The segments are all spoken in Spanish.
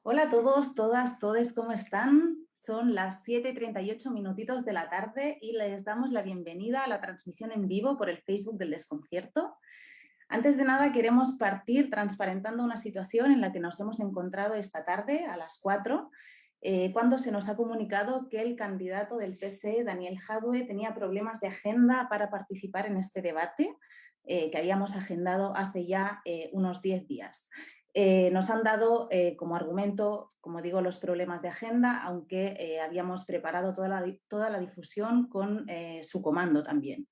Hola a todos, todas, todes, ¿cómo están? Son las 7:38 minutitos de la tarde y les damos la bienvenida a la transmisión en vivo por el Facebook del Desconcierto. Antes de nada, queremos partir transparentando una situación en la que nos hemos encontrado esta tarde a las 4, cuando se nos ha comunicado que el candidato del PSE, Daniel Jadue, tenía problemas de agenda para participar en este debate que habíamos agendado hace ya unos 10 días. Nos han dado como argumento, como digo, los problemas de agenda, aunque habíamos preparado toda la difusión con su comando también.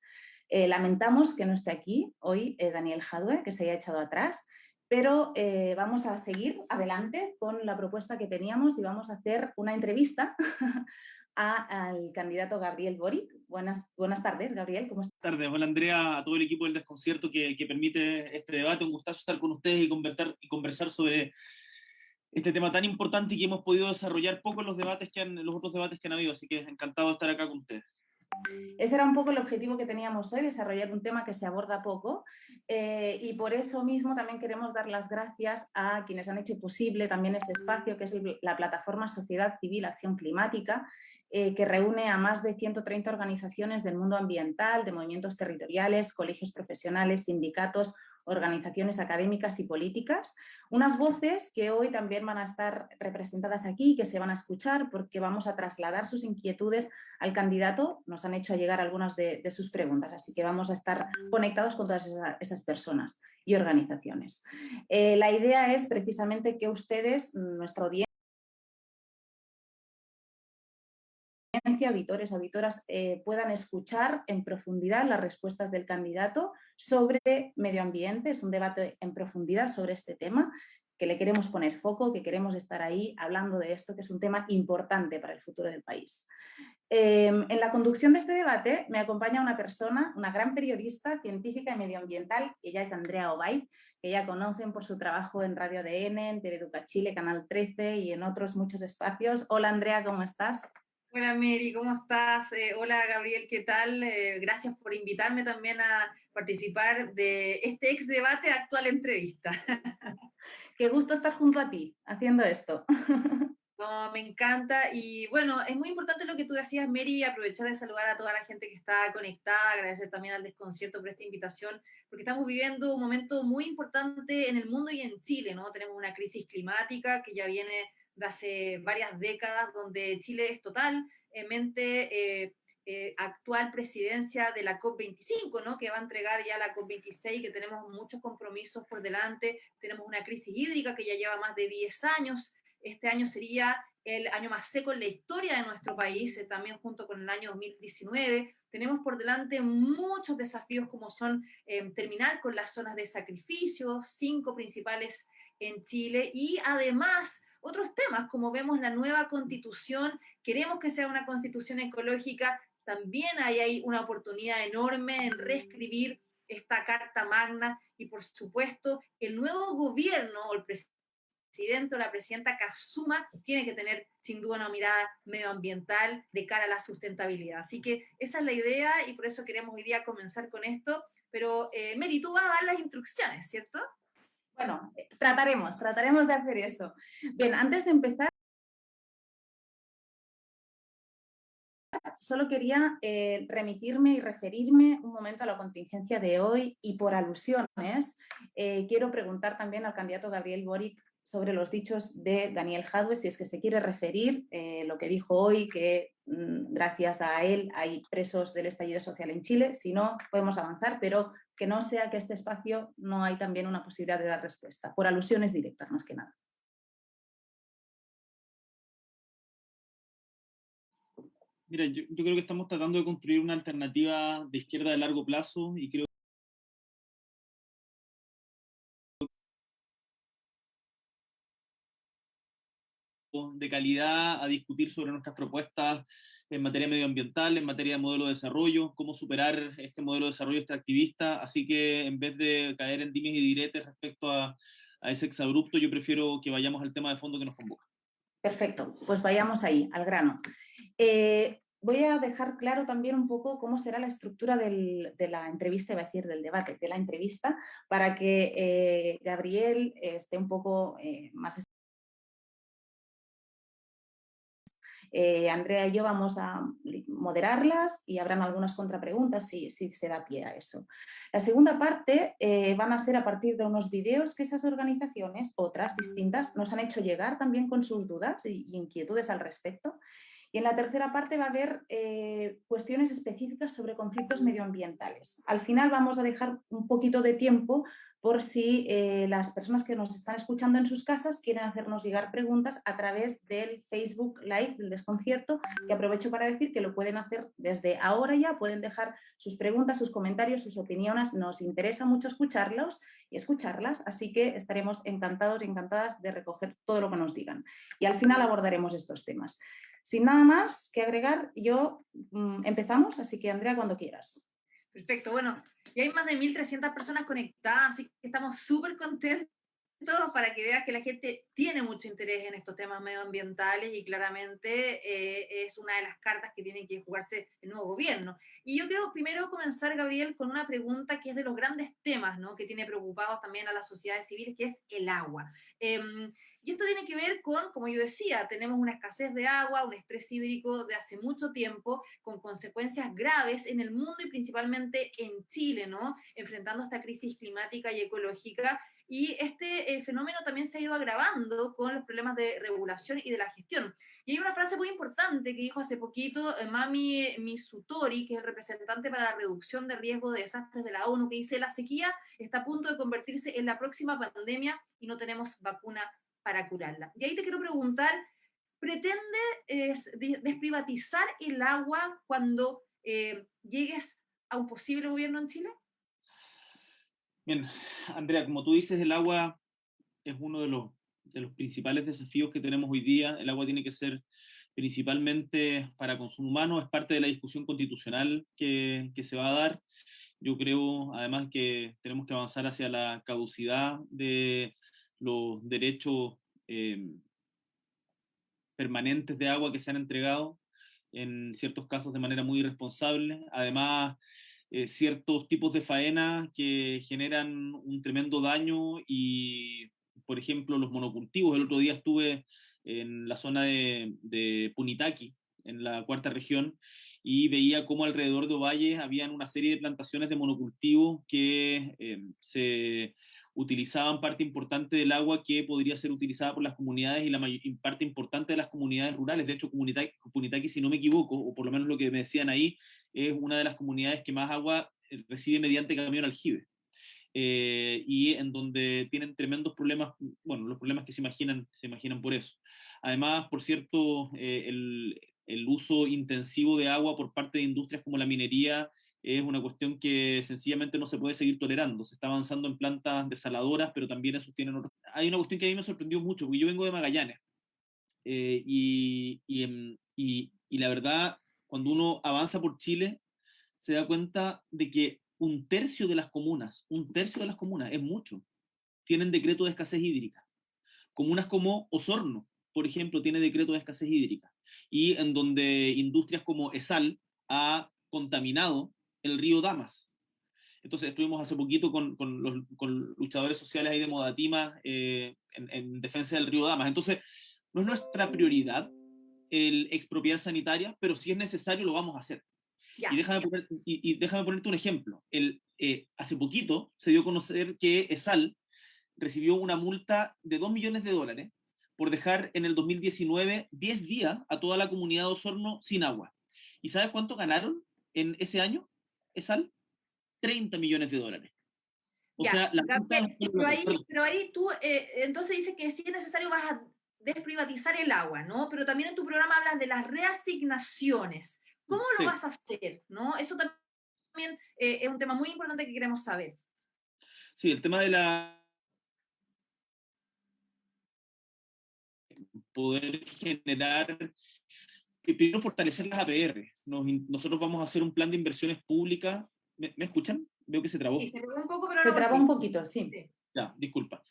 Lamentamos que no esté aquí hoy Daniel Jadue, que se haya echado atrás, pero vamos a seguir adelante con la propuesta que teníamos y vamos a hacer una entrevista al candidato Gabriel Boric. Buenas tardes, Gabriel, ¿cómo estás? Buenas tardes, hola Andrea, a todo el equipo del Desconcierto que permite este debate. Un gustazo estar con ustedes y conversar sobre este tema tan importante y que hemos podido desarrollar poco en los otros debates que han habido, así que encantado de estar acá con ustedes. Ese era un poco el objetivo que teníamos hoy, desarrollar un tema que se aborda poco y por eso mismo también queremos dar las gracias a quienes han hecho posible también ese espacio, que es la plataforma Sociedad Civil Acción Climática, que reúne a más de 130 organizaciones del mundo ambiental, de movimientos territoriales, colegios profesionales, sindicatos, organizaciones académicas y políticas. Unas voces que hoy también van a estar representadas aquí, que se van a escuchar porque vamos a trasladar sus inquietudes al candidato. Nos han hecho llegar algunas de sus preguntas, así que vamos a estar conectados con todas esas personas y organizaciones. La idea es precisamente que ustedes, nuestra audiencia, auditores, auditoras, puedan escuchar en profundidad las respuestas del candidato sobre medio ambiente. Es un debate en profundidad sobre este tema, que le queremos poner foco, que queremos estar ahí hablando de esto, que es un tema importante para el futuro del país. En la conducción de este debate me acompaña una persona, una gran periodista, científica y medioambiental. Ella es Andrea Obaid, que ya conocen por su trabajo en Radio ADN, en TV Educa Chile, Canal 13 y en otros muchos espacios. Hola Andrea, ¿cómo estás? Hola Mary, ¿cómo estás? Hola Gabriel, ¿qué tal? Gracias por invitarme también a participar de este ex debate actual entrevista. Qué gusto estar junto a ti haciendo esto. No, me encanta y bueno, es muy importante lo que tú decías, Mary, aprovechar de saludar a toda la gente que está conectada, agradecer también al Desconcierto por esta invitación, porque estamos viviendo un momento muy importante en el mundo y en Chile, ¿no? Tenemos una crisis climática que ya viene de hace varias décadas, donde Chile es totalmente actual presidencia de la COP25, ¿no? Que va a entregar ya la COP26, que tenemos muchos compromisos por delante, tenemos una crisis hídrica que ya lleva más de 10 años. Este año sería el año más seco en la historia de nuestro país, también junto con el año 2019. Tenemos por delante muchos desafíos como son terminar con las zonas de sacrificio, 5 principales en Chile, y además otros temas, como vemos la nueva constitución, queremos que sea una constitución ecológica, también hay una oportunidad enorme en reescribir esta Carta Magna y, por supuesto, el nuevo gobierno o el presidente o la presidenta que asuma tiene que tener sin duda una mirada medioambiental de cara a la sustentabilidad. Así que esa es la idea y por eso queremos hoy día comenzar con esto. Pero Mary, tú vas a dar las instrucciones, ¿cierto? Bueno, trataremos de hacer eso. Bien, antes de empezar, solo quería remitirme y referirme un momento a la contingencia de hoy y por alusiones quiero preguntar también al candidato Gabriel Boric sobre los dichos de Daniel Jadue, si es que se quiere referir lo que dijo hoy, que gracias a él hay presos del estallido social en Chile. Si no, podemos avanzar, pero que no sea que este espacio no hay también una posibilidad de dar respuesta, por alusiones directas más que nada. Mira, yo creo que estamos tratando de construir una alternativa de izquierda de largo plazo y creo de calidad a discutir sobre nuestras propuestas en materia medioambiental, en materia de modelo de desarrollo, cómo superar este modelo de desarrollo extractivista. Así que en vez de caer en dimes y diretes respecto a ese exabrupto, yo prefiero que vayamos al tema de fondo que nos convoca. Perfecto, pues vayamos ahí, al grano. Voy a dejar claro también un poco cómo será la estructura de la entrevista, iba a decir del debate, de la entrevista, para que Gabriel esté un poco más Andrea y yo vamos a moderarlas y habrán algunas contrapreguntas si se da pie a eso. La segunda parte van a ser a partir de unos vídeos que esas organizaciones, otras distintas, nos han hecho llegar también con sus dudas y inquietudes al respecto. Y en la tercera parte va a haber cuestiones específicas sobre conflictos medioambientales. Al final vamos a dejar un poquito de tiempo por si las personas que nos están escuchando en sus casas quieren hacernos llegar preguntas a través del Facebook Live del Desconcierto, que aprovecho para decir que lo pueden hacer desde ahora ya, pueden dejar sus preguntas, sus comentarios, sus opiniones, nos interesa mucho escucharlos y escucharlas, así que estaremos encantados y encantadas de recoger todo lo que nos digan. Y al final abordaremos estos temas. Sin nada más que agregar, empezamos, así que Andrea, cuando quieras. Perfecto, bueno, ya hay más de 1.300 personas conectadas, así que estamos súper contentos para que veas que la gente tiene mucho interés en estos temas medioambientales y claramente es una de las cartas que tiene que jugarse el nuevo gobierno. Y yo quiero primero comenzar, Gabriel, con una pregunta que es de los grandes temas, ¿no?, que tiene preocupados también a las sociedades civiles, que es el agua. Y esto tiene que ver con, como yo decía, tenemos una escasez de agua, un estrés hídrico de hace mucho tiempo, con consecuencias graves en el mundo y principalmente en Chile, ¿no?, enfrentando esta crisis climática y ecológica. Y este fenómeno también se ha ido agravando con los problemas de regulación y de la gestión. Y hay una frase muy importante que dijo hace poquito Mami Misutori, que es el representante para la reducción de riesgo de desastres de la ONU, que dice: la sequía está a punto de convertirse en la próxima pandemia y no tenemos vacuna para curarla. Y ahí te quiero preguntar, ¿pretende desprivatizar el agua cuando llegues a un posible gobierno en Chile? Bien, Andrea, como tú dices, el agua es uno de los principales desafíos que tenemos hoy día. El agua tiene que ser principalmente para consumo humano, es parte de la discusión constitucional que se va a dar. Yo creo, además, que tenemos que avanzar hacia la caducidad de los derechos permanentes de agua que se han entregado, en ciertos casos de manera muy irresponsable. Además, ciertos tipos de faena que generan un tremendo daño y, por ejemplo, los monocultivos. El otro día estuve en la zona de Punitaqui, en la cuarta región, y veía cómo alrededor de Ovalle habían una serie de plantaciones de monocultivos que se utilizaban parte importante del agua que podría ser utilizada por las comunidades y parte importante de las comunidades rurales. De hecho, Punitaqui, si no me equivoco, o por lo menos lo que me decían ahí, es una de las comunidades que más agua recibe mediante camión aljibe. Y en donde tienen tremendos problemas, bueno, los problemas que se imaginan por eso. Además, por cierto, el uso intensivo de agua por parte de industrias como la minería es una cuestión que sencillamente no se puede seguir tolerando. Se está avanzando en plantas desaladoras, pero también esos tienen otros. Hay una cuestión que a mí me sorprendió mucho, porque yo vengo de Magallanes, y la verdad, cuando uno avanza por Chile, se da cuenta de que un tercio de las comunas es mucho, tienen decreto de escasez hídrica. Comunas como Osorno, por ejemplo, tiene decreto de escasez hídrica, y en donde industrias como ESAL ha contaminado el río Damas. Entonces estuvimos hace poquito con luchadores sociales ahí de Modatima en defensa del río Damas. Entonces, no es nuestra prioridad el expropiar sanitarias, pero si es necesario lo vamos a hacer. Y déjame ponerte un ejemplo. Hace poquito se dio a conocer que ESAL recibió una multa de $2 millones por dejar en el 2019 10 días a toda la comunidad de Osorno sin agua. ¿Y sabes cuánto ganaron en ese año, ESAL? $30 millones. O sea, pero ahí tú entonces dices que si es necesario vas a desprivatizar el agua, ¿no? Pero también en tu programa hablas de las reasignaciones. ¿Cómo lo vas a hacer? ¿No? Eso también es un tema muy importante que queremos saber. Sí, el tema de poder generar, primero fortalecer las APR. Nosotros vamos a hacer un plan de inversiones públicas. ¿Me escuchan? Veo que se trabó. Sí, se trabó un poco, pero se trabó un poquito, sí. Ya, disculpa.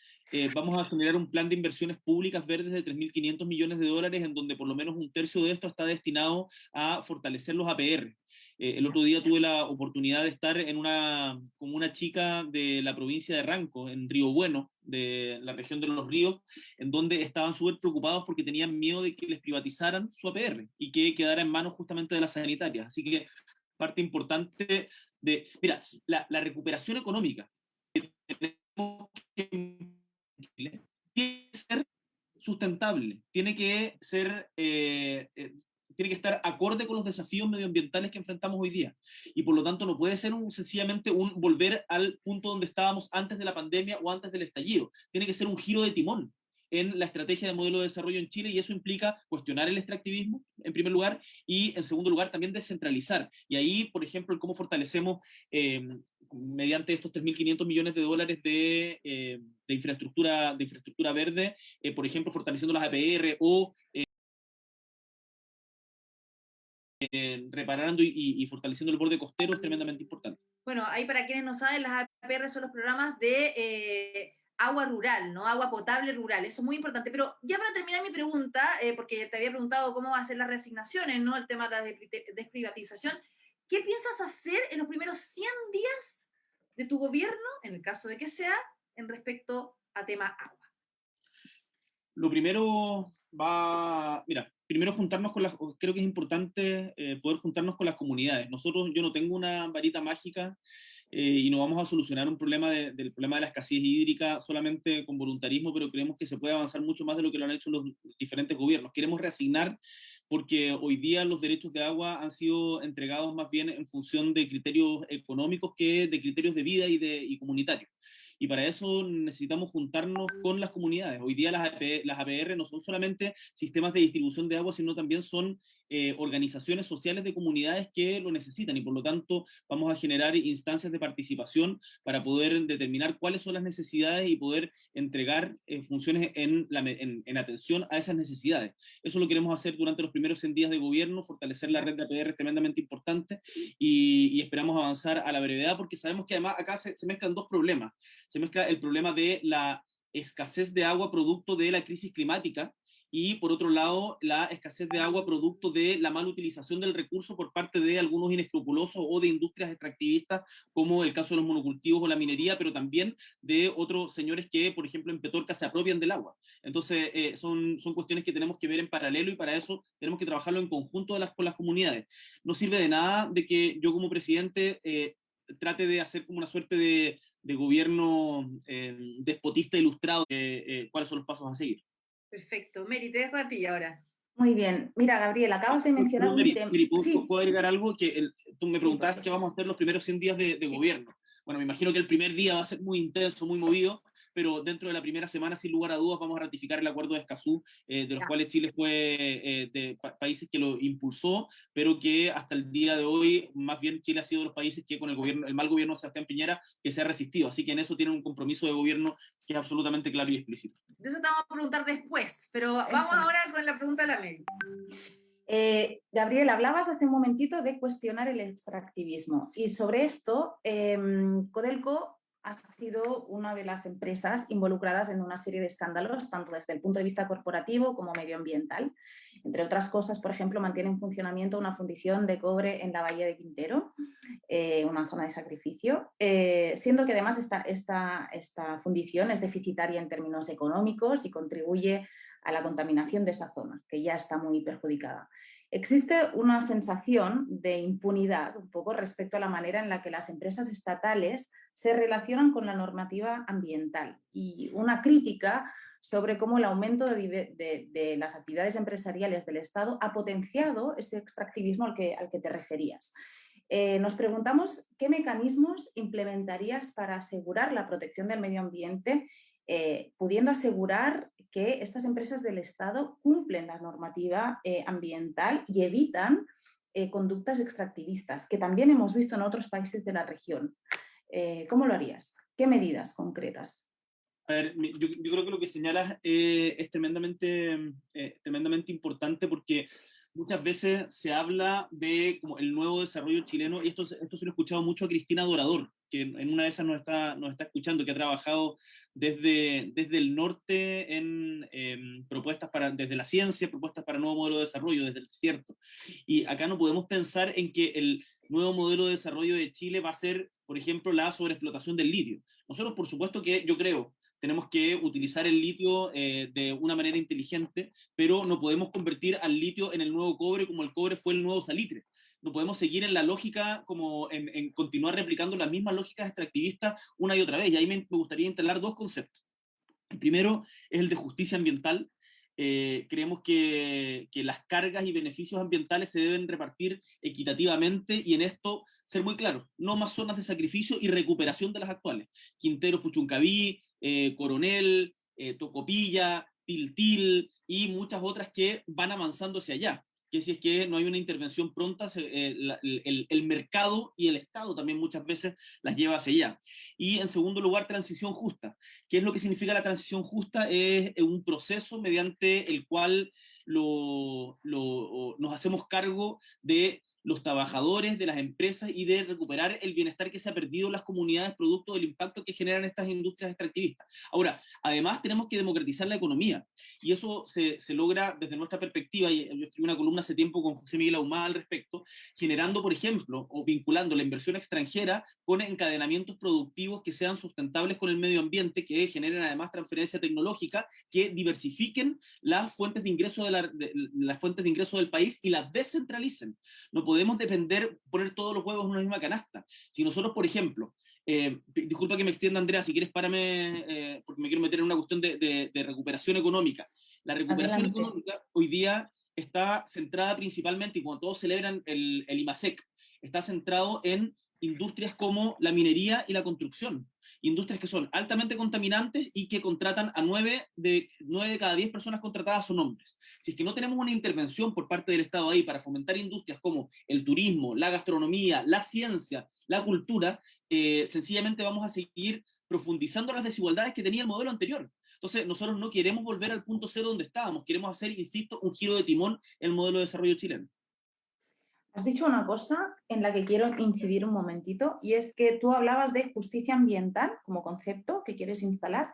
Vamos a generar un plan de inversiones públicas verdes de $3.500 millones, en donde por lo menos un tercio de esto está destinado a fortalecer los APR. El otro día tuve la oportunidad de estar con una chica de la provincia de Ranco, en Río Bueno, de la región de Los Ríos, en donde estaban súper preocupados porque tenían miedo de que les privatizaran su APR y que quedara en manos justamente de las sanitarias. Así que parte importante de... Mira, la recuperación económica que tenemos en Chile tiene que ser sustentable, tiene que estar acorde con los desafíos medioambientales que enfrentamos hoy día. Y por lo tanto no puede ser sencillamente un volver al punto donde estábamos antes de la pandemia o antes del estallido. Tiene que ser un giro de timón en la estrategia de modelo de desarrollo en Chile, y eso implica cuestionar el extractivismo, en primer lugar, y en segundo lugar también descentralizar. Y ahí, por ejemplo, cómo fortalecemos mediante estos 3.500 millones de dólares de infraestructura verde, por ejemplo, fortaleciendo las APR o reparando y fortaleciendo el borde costero es tremendamente importante. Bueno, ahí para quienes no saben, las APR son los programas de agua rural, ¿no? Agua potable rural, eso es muy importante. Pero ya para terminar mi pregunta, porque te había preguntado cómo va a ser las reasignaciones, ¿no? El tema de la desprivatización. ¿Qué piensas hacer en los primeros 100 días de tu gobierno, en el caso de que sea, en respecto a tema agua? Lo primero primero juntarnos creo que es importante poder juntarnos con las comunidades. Yo no tengo una varita mágica y no vamos a solucionar un problema del problema de la escasez hídrica solamente con voluntarismo, pero creemos que se puede avanzar mucho más de lo que lo han hecho los diferentes gobiernos. Queremos reasignar porque hoy día los derechos de agua han sido entregados más bien en función de criterios económicos que de criterios de vida y comunitarios. Y para eso necesitamos juntarnos con las comunidades. Hoy día las APR no son solamente sistemas de distribución de agua, sino también son organizaciones sociales de comunidades que lo necesitan, y por lo tanto vamos a generar instancias de participación para poder determinar cuáles son las necesidades y poder entregar funciones en atención a esas necesidades. Eso lo queremos hacer durante los primeros 100 días de gobierno. Fortalecer la red de APR es tremendamente importante y esperamos avanzar a la brevedad, porque sabemos que además acá se mezclan dos problemas. Se mezcla el problema de la escasez de agua producto de la crisis climática, y por otro lado la escasez de agua producto de la mala utilización del recurso por parte de algunos inescrupulosos o de industrias extractivistas, como el caso de los monocultivos o la minería, pero también de otros señores que, por ejemplo, en Petorca se apropian del agua. Entonces son cuestiones que tenemos que ver en paralelo, y para eso tenemos que trabajarlo en conjunto con las comunidades. No sirve de nada de que yo como presidente trate de hacer como una suerte de gobierno despotista ilustrado, cuáles son los pasos a seguir. Perfecto. Mary, te dejo a ti ahora. Muy bien. Mira, Gabriel, acabas de mencionar un tema. ¿Puedo agregar algo? Tú me preguntabas qué vamos a hacer los primeros 100 días de gobierno. Bueno, me imagino que el primer día va a ser muy intenso, muy movido, pero dentro de la primera semana, sin lugar a dudas, vamos a ratificar el acuerdo de Escazú, de los cuales Chile fue de países que lo impulsó, pero que hasta el día de hoy, más bien Chile ha sido de los países que con el mal gobierno de Sebastián Piñera, que se ha resistido. Así que en eso tienen un compromiso de gobierno que es absolutamente claro y explícito. De eso te vamos a preguntar después, pero vamos ahora con la pregunta de la Mary. Gabriel, hablabas hace un momentito de cuestionar el extractivismo, y sobre esto Codelco ha sido una de las empresas involucradas en una serie de escándalos, tanto desde el punto de vista corporativo como medioambiental. Entre otras cosas, por ejemplo, mantiene en funcionamiento una fundición de cobre en la Bahía de Quintero, una zona de sacrificio, siendo que además esta fundición es deficitaria en términos económicos y contribuye a la contaminación de esa zona, que ya está muy perjudicada. Existe una sensación de impunidad un poco respecto a la manera en la que las empresas estatales se relacionan con la normativa ambiental, y una crítica sobre cómo el aumento de las actividades empresariales del Estado ha potenciado ese extractivismo al que te referías. Nos preguntamos qué mecanismos implementarías para asegurar la protección del medio ambiente, pudiendo asegurar que estas empresas del Estado cumplen la normativa ambiental y evitan conductas extractivistas, que también hemos visto en otros países de la región. ¿Cómo lo harías? ¿Qué medidas concretas? A ver, yo creo que lo que señalas es tremendamente importante, porque muchas veces se habla de como el nuevo desarrollo chileno, y esto se lo he escuchado mucho a Cristina Dorador, que en una de esas nos está escuchando, que ha trabajado desde el norte en propuestas desde la ciencia, propuestas para nuevo modelo de desarrollo, desde el desierto. Y acá no podemos pensar en que nuevo modelo de desarrollo de Chile va a ser, por ejemplo, la sobreexplotación del litio. Nosotros, por supuesto que yo creo, tenemos que utilizar el litio de una manera inteligente, pero no podemos convertir al litio en el nuevo cobre como el cobre fue el nuevo salitre. No podemos seguir en la lógica, como en continuar replicando las mismas lógicas extractivistas una y otra vez. Y ahí me gustaría instalar dos conceptos. El primero es el de justicia ambiental. Creemos que las cargas y beneficios ambientales se deben repartir equitativamente y en esto ser muy claro, no más zonas de sacrificio y recuperación de las actuales. Quintero, Puchuncaví, Coronel, Tocopilla, Tiltil y muchas otras que van avanzando hacia allá. Que si es que no hay una intervención pronta, el mercado y el Estado también muchas veces las lleva hacia allá. Y en segundo lugar, transición justa. ¿Qué es lo que significa la transición justa? Es un proceso mediante el cual nos hacemos cargo de los trabajadores, de las empresas y de recuperar el bienestar que se ha perdido en las comunidades producto del impacto que generan estas industrias extractivistas. Ahora, además tenemos que democratizar la economía y eso se logra desde nuestra perspectiva, y yo escribí una columna hace tiempo con José Miguel Ahumada al respecto, generando, por ejemplo, o vinculando la inversión extranjera con encadenamientos productivos que sean sustentables con el medio ambiente, que generen además transferencia tecnológica, que diversifiquen las fuentes de ingreso, las fuentes de ingreso del país y las descentralicen. No podemos depender, poner todos los huevos en una misma canasta. Si nosotros, por ejemplo, disculpa que me extienda, Andrea, si quieres párame, porque me quiero meter en una cuestión de recuperación económica. La recuperación Adelante. económica hoy día está centrada principalmente, y cuando todos celebran el IMASEC, está centrado en industrias como la minería y la construcción. Industrias que son altamente contaminantes y que contratan a 9 de cada 10 personas contratadas son hombres. Si es que no tenemos una intervención por parte del Estado ahí para fomentar industrias como el turismo, la gastronomía, la ciencia, la cultura, sencillamente vamos a seguir profundizando las desigualdades que tenía el modelo anterior. Entonces, nosotros no queremos volver al punto cero donde estábamos, queremos hacer, insisto, un giro de timón en el modelo de desarrollo chileno. Has dicho una cosa en la que quiero incidir un momentito, y es que tú hablabas de justicia ambiental como concepto que quieres instalar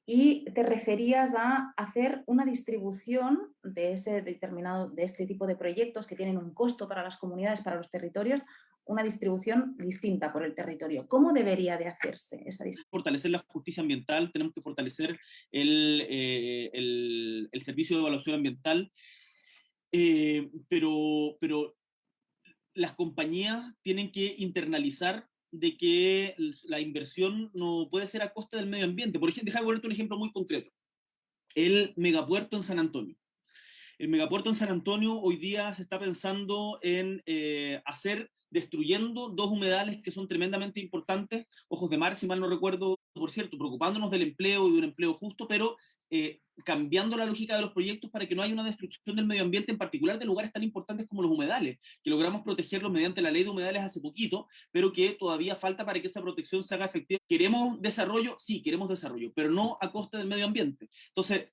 y te referías a hacer una distribución de este tipo de proyectos que tienen un costo para las comunidades, para los territorios, una distribución distinta por el territorio. ¿Cómo debería de hacerse esa distribución? Fortalecer la justicia ambiental, tenemos que fortalecer el servicio de evaluación ambiental, pero las compañías tienen que internalizar de que la inversión no puede ser a costa del medio ambiente. Por ejemplo, déjame ponerte un ejemplo muy concreto. El megapuerto en San Antonio. El megapuerto en San Antonio hoy día se está pensando en destruyendo dos humedales que son tremendamente importantes, Ojos de Mar, si mal no recuerdo, por cierto, preocupándonos del empleo y de un empleo justo, pero cambiando la lógica de los proyectos para que no haya una destrucción del medio ambiente, en particular de lugares tan importantes como los humedales, que logramos protegerlos mediante la ley de humedales hace poquito, pero que todavía falta para que esa protección se haga efectiva. ¿Queremos desarrollo? Sí, queremos desarrollo, pero no a costa del medio ambiente. Entonces,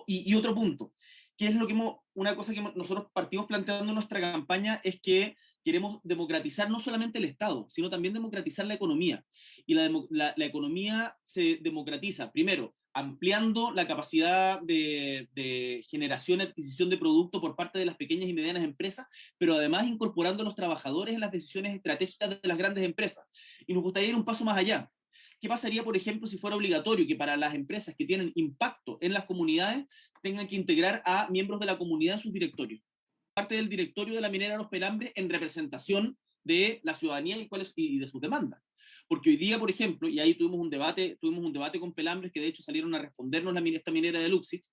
y otro punto, ¿qué es lo que una cosa que nosotros partimos planteando en nuestra campaña es que queremos democratizar no solamente el Estado, sino también democratizar la economía. Y la economía se democratiza, primero, ampliando la capacidad de generación y adquisición de producto por parte de las pequeñas y medianas empresas, pero además incorporando a los trabajadores en las decisiones estratégicas de las grandes empresas. Y nos gustaría ir un paso más allá. ¿Qué pasaría, por ejemplo, si fuera obligatorio que para las empresas que tienen impacto en las comunidades tengan que integrar a miembros de la comunidad en sus directorios? Parte del directorio de la minera Los Pelambres en representación de la ciudadanía y de sus demandas. Porque hoy día, por ejemplo, y ahí tuvimos un debate con Pelambres, que de hecho salieron a respondernos esta minera de Luxich,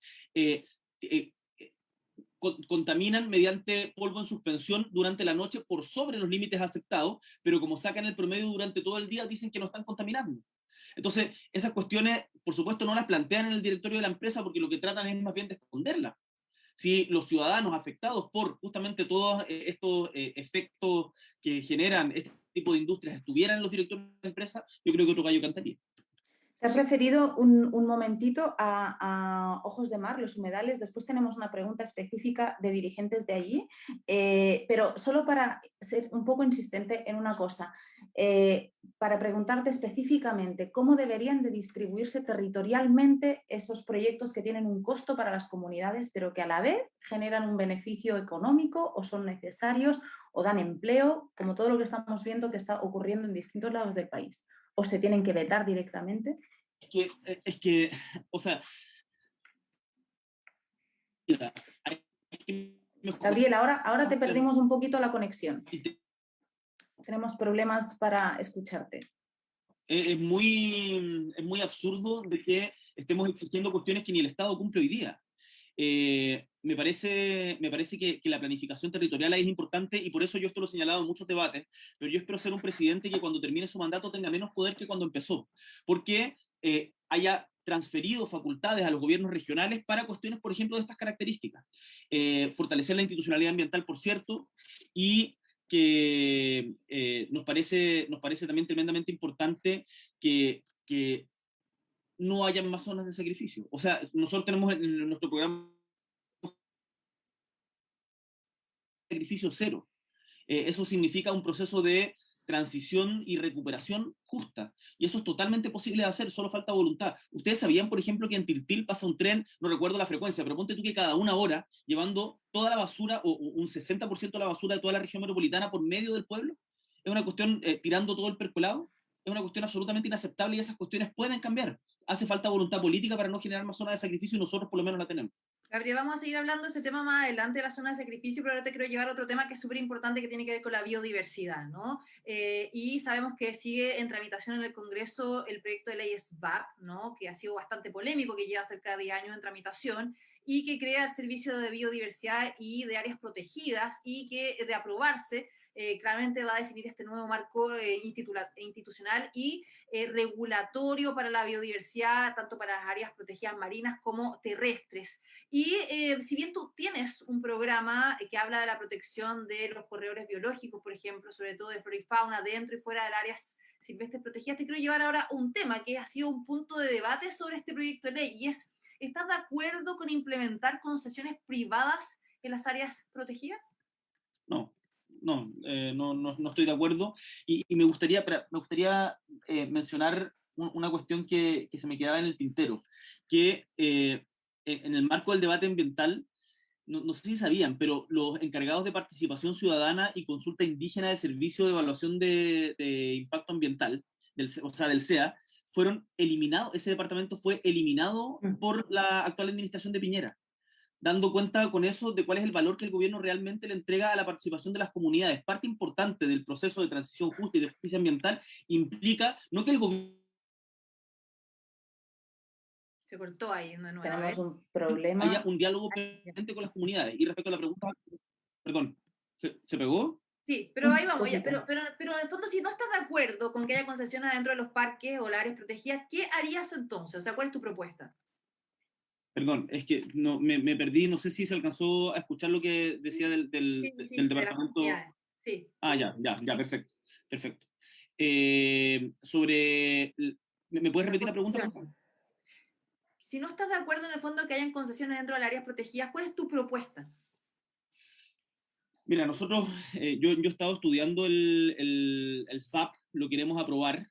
contaminan mediante polvo en suspensión durante la noche por sobre los límites aceptados, pero como sacan el promedio durante todo el día, dicen que no están contaminando. Entonces, esas cuestiones, por supuesto, no las plantean en el directorio de la empresa porque lo que tratan es más bien de esconderlas. Si los ciudadanos afectados por justamente todos estos efectos que generan este tipo de industrias estuvieran en los directorios de la empresa, yo creo que otro gallo cantaría. Te has referido un momentito a Ojos de Mar, los humedales. Después tenemos una pregunta específica de dirigentes de allí, pero solo para ser un poco insistente en una cosa, para preguntarte específicamente cómo deberían de distribuirse territorialmente esos proyectos que tienen un costo para las comunidades, pero que a la vez generan un beneficio económico o son necesarios o dan empleo, como todo lo que estamos viendo que está ocurriendo en distintos lados del país, o se tienen que vetar directamente. O sea, hay que mejorar. Gabriel, ahora te perdimos un poquito la conexión. Tenemos problemas para escucharte. Es muy absurdo de que estemos exigiendo cuestiones que ni el Estado cumple hoy día. Me parece que la planificación territorial es importante y por eso yo esto lo he señalado en muchos debates, pero yo espero ser un presidente que cuando termine su mandato tenga menos poder que cuando empezó, porque haya transferido facultades a los gobiernos regionales para cuestiones, por ejemplo, de estas características. Fortalecer la institucionalidad ambiental, por cierto, y que nos parece también tremendamente importante que no hayan más zonas de sacrificio. O sea, nosotros tenemos en nuestro programa sacrificio cero. Eso significa un proceso de transición y recuperación justa. Y eso es totalmente posible de hacer, solo falta voluntad. Ustedes sabían, por ejemplo, que en Tiltil pasa un tren, no recuerdo la frecuencia, pero ponte tú que cada una hora, llevando toda la basura, o un 60% de la basura de toda la región metropolitana por medio del pueblo, es una cuestión, tirando todo el percolado, es una cuestión absolutamente inaceptable y esas cuestiones pueden cambiar. Hace falta voluntad política para no generar más zonas de sacrificio y nosotros por lo menos la tenemos. Gabriel, vamos a seguir hablando de ese tema más adelante, de la zona de sacrificio, pero ahora te quiero llevar a otro tema que es súper importante, que tiene que ver con la biodiversidad, ¿no? Y sabemos que sigue en tramitación en el Congreso el proyecto de ley SBAP, ¿no? Que ha sido bastante polémico, que lleva cerca de 10 años en tramitación, y que crea el Servicio de Biodiversidad y de Áreas Protegidas, y que de aprobarse, claramente va a definir este nuevo marco institucional y regulatorio para la biodiversidad, tanto para las áreas protegidas marinas como terrestres. Y si bien tú tienes un programa que habla de la protección de los corredores biológicos, por ejemplo, sobre todo de flora y fauna, dentro y fuera de las áreas silvestres protegidas, te quiero llevar ahora un tema que ha sido un punto de debate sobre este proyecto de ley, y es, ¿estás de acuerdo con implementar concesiones privadas en las áreas protegidas? No estoy de acuerdo. Y me gustaría mencionar una cuestión que se me quedaba en el tintero, que en el marco del debate ambiental, no sé si sabían, pero los encargados de participación ciudadana y consulta indígena del Servicio de Evaluación de Impacto Ambiental, o sea, del SEA, fueron eliminados, ese departamento fue eliminado por la actual administración de Piñera, dando cuenta con eso de cuál es el valor que el gobierno realmente le entrega a la participación de las comunidades. Parte importante del proceso de transición justa y de justicia ambiental implica no que el gobierno... Se cortó ahí de nuevo. Tenemos un problema. Haya un diálogo permanente con las comunidades. Y respecto a la pregunta... Perdón, ¿se pegó? Sí, pero ahí vamos, ya, pero en el fondo, si no estás de acuerdo con que haya concesiones dentro de los parques o las áreas protegidas, ¿qué harías entonces? O sea, ¿cuál es tu propuesta? Perdón, es que no, me perdí, no sé si se alcanzó a escuchar lo que decía del departamento. Sí. Ya, perfecto. ¿Me puedes repetir la pregunta? Si no estás de acuerdo en el fondo que hayan concesiones dentro de las áreas protegidas, ¿cuál es tu propuesta? Mira, nosotros, yo he estado estudiando el SFAP, lo queremos aprobar.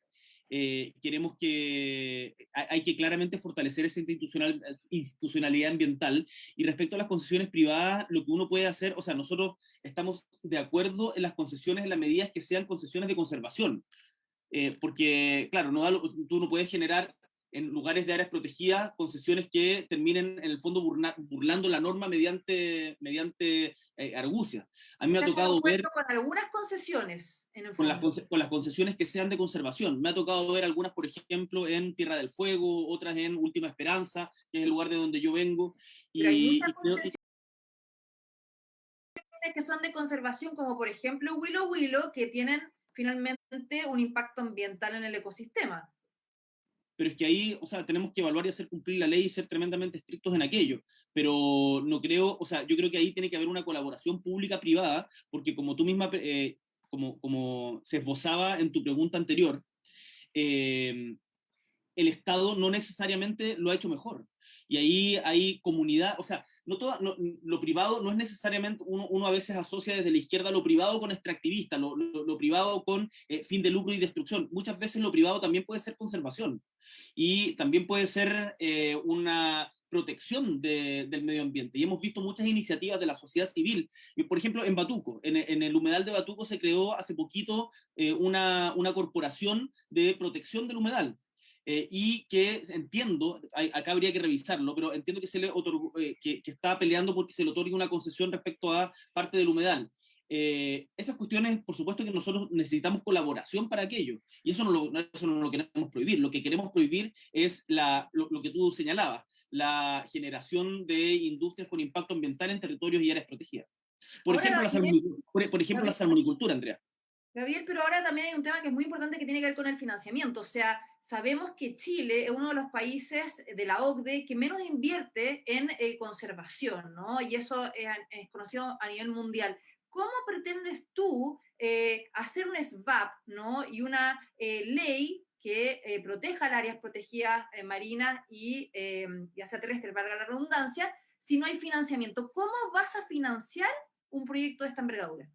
Queremos que hay que claramente fortalecer esa institucionalidad ambiental, y respecto a las concesiones privadas, lo que uno puede hacer, o sea, nosotros estamos de acuerdo en las concesiones en la medida que sean concesiones de conservación, porque claro, tú no puedes generar en lugares de áreas protegidas concesiones que terminen en el fondo burlando la norma mediante argucias. A mí me ha tocado ver... Con algunas concesiones, en el fondo. Con las concesiones que sean de conservación. Me ha tocado ver algunas, por ejemplo, en Tierra del Fuego, otras en Última Esperanza, que es el lugar de donde yo vengo. Pero hay muchas concesiones que son de conservación, como por ejemplo Willow Willow, que tienen finalmente un impacto ambiental en el ecosistema. Pero es que ahí, o sea, tenemos que evaluar y hacer cumplir la ley y ser tremendamente estrictos en aquello. Pero no creo, o sea, yo creo que ahí tiene que haber una colaboración pública-privada, porque como tú misma, como se esbozaba en tu pregunta anterior, el Estado no necesariamente lo ha hecho mejor. Y ahí hay comunidad, o sea, lo privado no es necesariamente, uno a veces asocia desde la izquierda lo privado con extractivista, lo privado con fin de lucro y destrucción. Muchas veces lo privado también puede ser conservación, y también puede ser una protección del medio ambiente. Y hemos visto muchas iniciativas de la sociedad civil. Por ejemplo, en Batuco, en el humedal de Batuco se creó hace poquito una corporación de protección del humedal. Y que entiendo, acá habría que revisarlo, pero entiendo que se le otorgó, que está peleando porque se le otorgue una concesión respecto a parte del humedal. Esas cuestiones, por supuesto que nosotros necesitamos colaboración para aquello, y eso eso no lo queremos prohibir. Lo que queremos prohibir es lo que tú señalabas, la generación de industrias con impacto ambiental en territorios y áreas protegidas. Por Ahora, ejemplo, la salmonicultura, Andrea. Gabriel, pero ahora también hay un tema que es muy importante que tiene que ver con el financiamiento. O sea, sabemos que Chile es uno de los países de la OCDE que menos invierte en conservación, ¿no? Y eso es conocido a nivel mundial. ¿Cómo pretendes tú hacer un SVAP, ¿no? Y una ley que proteja las áreas protegidas marinas y hacia terrestres, valga la redundancia, si no hay financiamiento? ¿Cómo vas a financiar un proyecto de esta envergadura?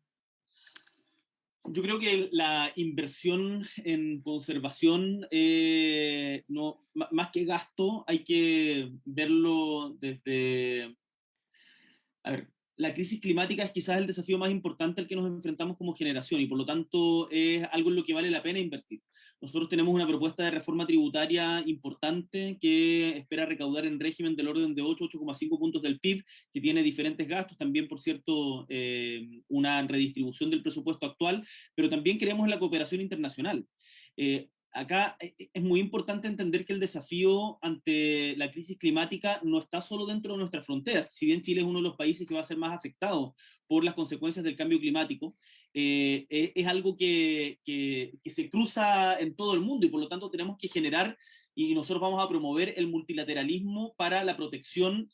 Yo creo que la inversión en conservación, no, más que gasto, hay que verlo desde... A ver, la crisis climática es quizás el desafío más importante al que nos enfrentamos como generación y por lo tanto es algo en lo que vale la pena invertir. Nosotros tenemos una propuesta de reforma tributaria importante que espera recaudar en régimen del orden de 8,5 puntos del PIB, que tiene diferentes gastos, también por cierto una redistribución del presupuesto actual, pero también queremos la cooperación internacional. Acá es muy importante entender que el desafío ante la crisis climática no está solo dentro de nuestras fronteras. Si bien Chile es uno de los países que va a ser más afectado por las consecuencias del cambio climático, es algo que se cruza en todo el mundo y por lo tanto tenemos que generar, y nosotros vamos a promover el multilateralismo para la protección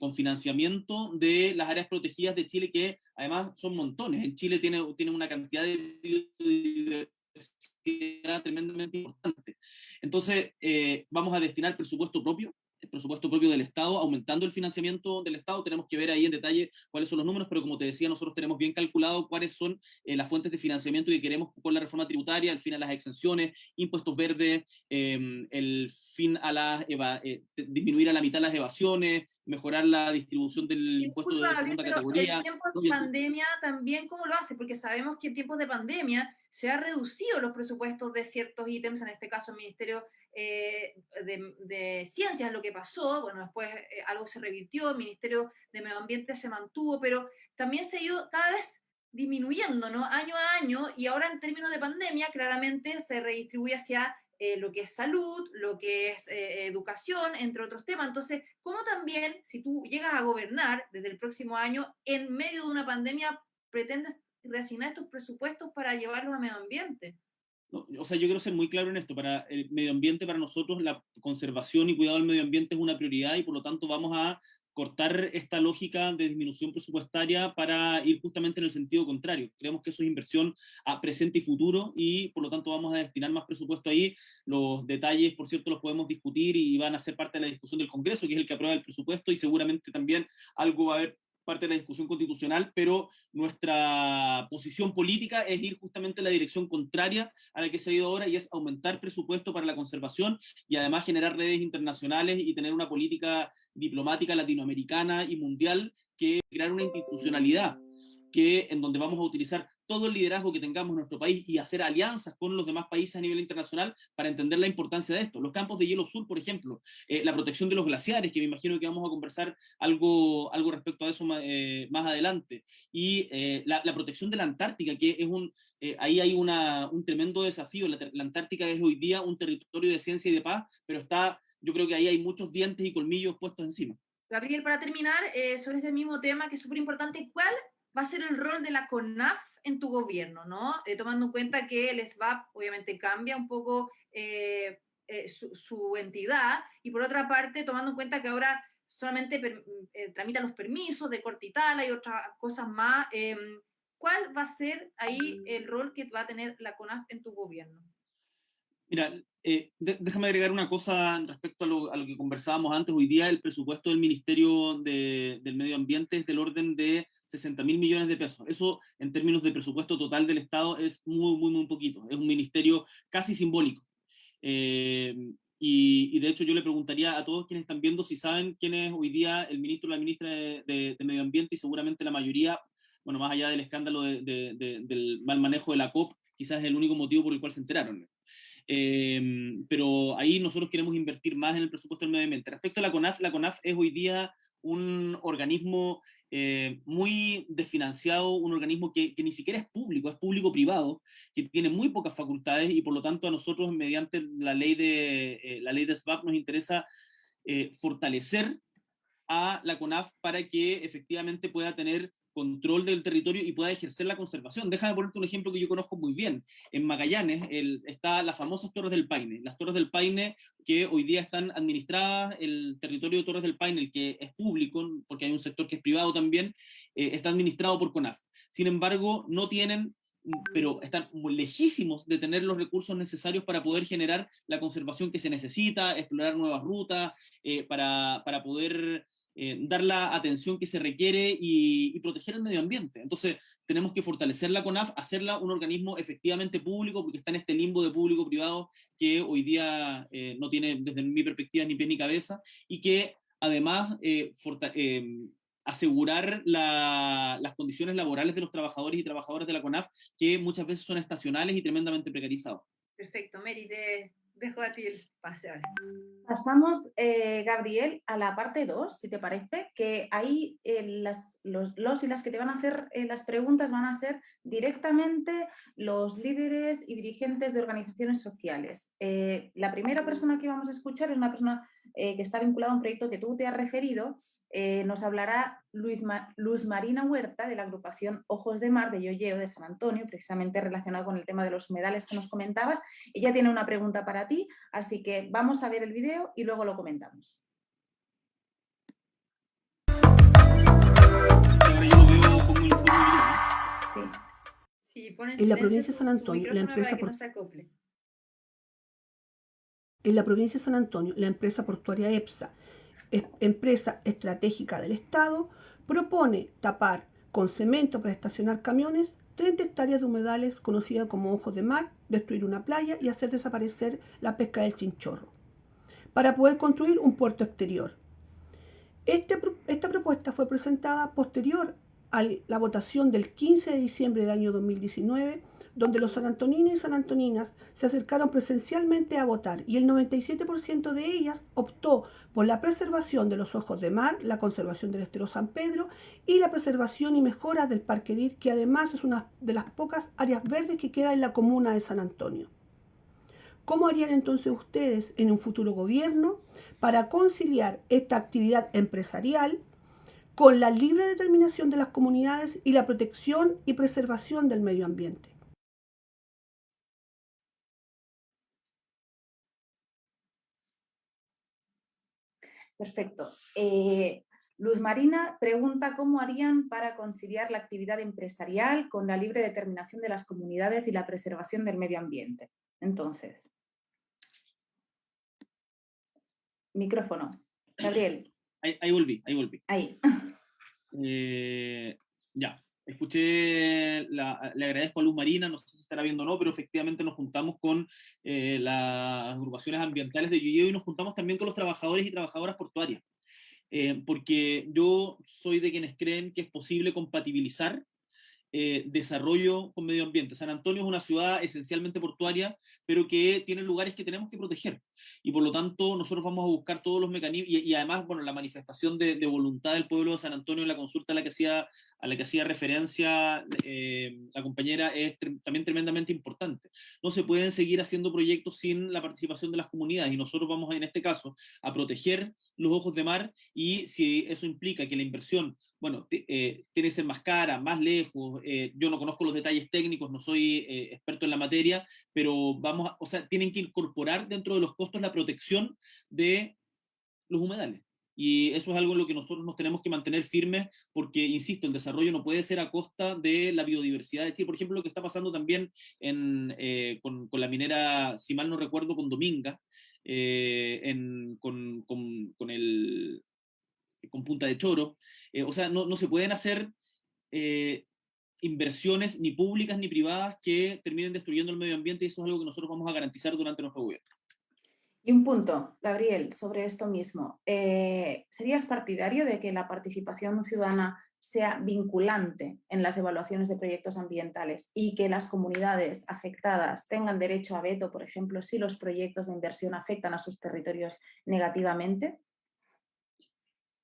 con financiamiento de las áreas protegidas de Chile, que además son montones. En Chile tiene una cantidad de biodiversidad tremendamente importante. Entonces, vamos a destinar presupuesto propio, el presupuesto propio del Estado, aumentando el financiamiento del Estado. Tenemos que ver ahí en detalle cuáles son los números, pero como te decía, nosotros tenemos bien calculado cuáles son las fuentes de financiamiento que queremos con la reforma tributaria, el fin a las exenciones, impuestos verdes, el fin a disminuir a la mitad las evasiones, mejorar la distribución del impuesto Disculpa, de Gabriel, segunda pero categoría. en tiempos de pandemia también, ¿cómo lo hace? Porque sabemos que en tiempos de pandemia se han reducido los presupuestos de ciertos ítems, en este caso el Ministerio de Ciencias, lo que pasó, bueno, después algo se revirtió, el Ministerio de Medio Ambiente se mantuvo, pero también se ha ido cada vez disminuyendo, ¿no? Año a año, y ahora en términos de pandemia claramente se redistribuye hacia lo que es salud, lo que es educación, entre otros temas. Entonces, ¿cómo también, si tú llegas a gobernar desde el próximo año, en medio de una pandemia, pretendes reasignar estos presupuestos para llevarlos a medio ambiente? No, o sea, yo quiero ser muy claro en esto. Para el medio ambiente, para nosotros, la conservación y cuidado del medio ambiente es una prioridad y por lo tanto vamos a cortar esta lógica de disminución presupuestaria para ir justamente en el sentido contrario. Creemos que eso es inversión a presente y futuro y por lo tanto vamos a destinar más presupuesto ahí. Los detalles, por cierto, los podemos discutir y van a ser parte de la discusión del Congreso, que es el que aprueba el presupuesto y seguramente también algo va a haber parte de la discusión constitucional, pero nuestra posición política es ir justamente en la dirección contraria a la que se ha ido ahora y es aumentar presupuesto para la conservación y además generar redes internacionales y tener una política diplomática latinoamericana y mundial que crear una institucionalidad en donde vamos a utilizar todo el liderazgo que tengamos en nuestro país y hacer alianzas con los demás países a nivel internacional para entender la importancia de esto. Los campos de hielo sur, por ejemplo, la protección de los glaciares, que me imagino que vamos a conversar algo respecto a eso más adelante, y la protección de la Antártica, que es ahí hay un tremendo desafío. La Antártica es hoy día un territorio de ciencia y de paz, pero yo creo que ahí hay muchos dientes y colmillos puestos encima. Gabriel, para terminar, sobre ese mismo tema que es súper importante, ¿cuál va a ser el rol de la CONAF en tu gobierno, ¿no? Tomando en cuenta que el SVAP obviamente cambia un poco su entidad y por otra parte, tomando en cuenta que ahora solamente tramita los permisos de corte y tala y otras cosas más, ¿cuál va a ser ahí el rol que va a tener la CONAF en tu gobierno? Mira, déjame agregar una cosa respecto a lo que conversábamos antes. Hoy día el presupuesto del Ministerio del Medio Ambiente es del orden de 60.000 millones de pesos. Eso, en términos de presupuesto total del Estado, es muy, muy, muy poquito. Es un ministerio casi simbólico. y de hecho yo le preguntaría a todos quienes están viendo si saben quién es hoy día el ministro o la ministra de Medio Ambiente, y seguramente la mayoría, bueno, más allá del escándalo del mal manejo de la COP, quizás es el único motivo por el cual se enteraron. Pero ahí nosotros queremos invertir más en el presupuesto del medio ambiente. Respecto a la CONAF es hoy día un organismo muy desfinanciado, un organismo que ni siquiera es público-privado, que tiene muy pocas facultades, y por lo tanto a nosotros, mediante la ley de SBAP, nos interesa fortalecer a la CONAF para que efectivamente pueda tener control del territorio y pueda ejercer la conservación. Déjame ponerte un ejemplo que yo conozco muy bien. En Magallanes está las famosas Torres del Paine. Las Torres del Paine, que hoy día están administradas, el territorio de Torres del Paine, el que es público, porque hay un sector que es privado también, está administrado por CONAF. Sin embargo, no tienen, pero están lejísimos de tener los recursos necesarios para poder generar la conservación que se necesita, explorar nuevas rutas, para poder dar la atención que se requiere y proteger el medio ambiente. Entonces, tenemos que fortalecer la CONAF, hacerla un organismo efectivamente público, porque está en este limbo de público-privado que hoy día no tiene, desde mi perspectiva, ni pie ni cabeza, y que además asegurar las condiciones laborales de los trabajadores y trabajadoras de la CONAF, que muchas veces son estacionales y tremendamente precarizados. Perfecto, Mary, te dejo a ti el pase ahora. Pasamos, Gabriel, a la parte 2, si te parece, que ahí los y las que te van a hacer las preguntas van a ser directamente los líderes y dirigentes de organizaciones sociales. La primera persona que vamos a escuchar es una persona que está vinculada a un proyecto que tú te has referido. Nos hablará Luz Marina Huerta, de la agrupación Ojos de Mar de Llolleo de San Antonio, precisamente relacionado con el tema de los humedales que nos comentabas. Ella tiene una pregunta para ti, así que vamos a ver el vídeo y luego lo comentamos. Sí, pon en la provincia de San Antonio, la empresa portuaria EPSA, empresa estratégica del Estado, propone tapar con cemento para estacionar camiones 30 hectáreas de humedales conocidas como ojos de mar, destruir una playa y hacer desaparecer la pesca del chinchorro, para poder construir un puerto exterior. Esta propuesta fue presentada posterior a la votación del 15 de diciembre del año 2019, donde los sanantoninos y sanantoninas se acercaron presencialmente a votar, y el 97% de ellas optó por la preservación de los ojos de mar, la conservación del estero San Pedro y la preservación y mejora del Parque Dir, que además es una de las pocas áreas verdes que queda en la comuna de San Antonio. ¿Cómo harían entonces ustedes en un futuro gobierno para conciliar esta actividad empresarial con la libre determinación de las comunidades y la protección y preservación del medio ambiente? Perfecto. Luz Marina pregunta cómo harían para conciliar la actividad empresarial con la libre determinación de las comunidades y la preservación del medio ambiente. Entonces, micrófono. Gabriel. Ahí volví. Ahí. Ya, escuché, le agradezco a Luz Marina, no sé si estará viendo o no, pero efectivamente nos juntamos con las agrupaciones ambientales de Llolleo, y nos juntamos también con los trabajadores y trabajadoras portuarias, porque yo soy de quienes creen que es posible compatibilizar desarrollo con medio ambiente. San Antonio es una ciudad esencialmente portuaria, pero que tiene lugares que tenemos que proteger, y por lo tanto nosotros vamos a buscar todos los mecanismos, y además, bueno, la manifestación de voluntad del pueblo de San Antonio en la consulta a la que hacía referencia la compañera es también tremendamente importante. No se pueden seguir haciendo proyectos sin la participación de las comunidades, y nosotros vamos en este caso a proteger los ojos de mar, y si eso implica que la inversión, bueno, tiene que ser más cara, más lejos, yo no conozco los detalles técnicos, no soy experto en la materia, pero tienen que incorporar dentro de los costos la protección de los humedales. Y eso es algo en lo que nosotros nos tenemos que mantener firmes, porque, insisto, el desarrollo no puede ser a costa de la biodiversidad de Chile. Por ejemplo, lo que está pasando también con la minera, si mal no recuerdo, con Dominga, con Punta de Choro. O sea, no se pueden hacer inversiones ni públicas ni privadas que terminen destruyendo el medio ambiente, y eso es algo que nosotros vamos a garantizar durante nuestro gobierno. Y un punto, Gabriel, sobre esto mismo. ¿Serías partidario de que la participación ciudadana sea vinculante en las evaluaciones de proyectos ambientales y que las comunidades afectadas tengan derecho a veto, por ejemplo, si los proyectos de inversión afectan a sus territorios negativamente?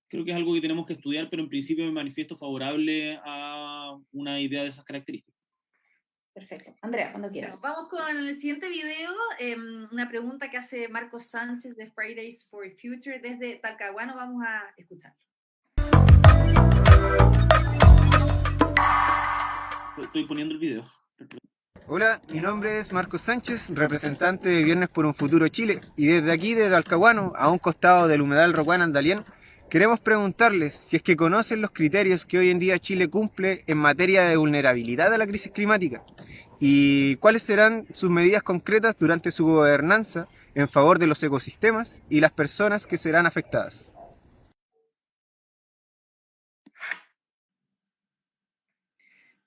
Creo que es algo que tenemos que estudiar, pero en principio me manifiesto favorable a una idea de esas características. Perfecto. Andrea, cuando Bueno, quieras. vamos con el siguiente video, una pregunta que hace Marcos Sánchez de Fridays for Future desde Talcahuano. Vamos a escuchar. Estoy poniendo el video. Hola, mi nombre es Marcos Sánchez, representante de Viernes por un Futuro Chile, y desde aquí, desde Talcahuano, a un costado del humedal Rocuán Andalién, queremos preguntarles si es que conocen los criterios que hoy en día Chile cumple en materia de vulnerabilidad a la crisis climática y cuáles serán sus medidas concretas durante su gobernanza en favor de los ecosistemas y las personas que serán afectadas.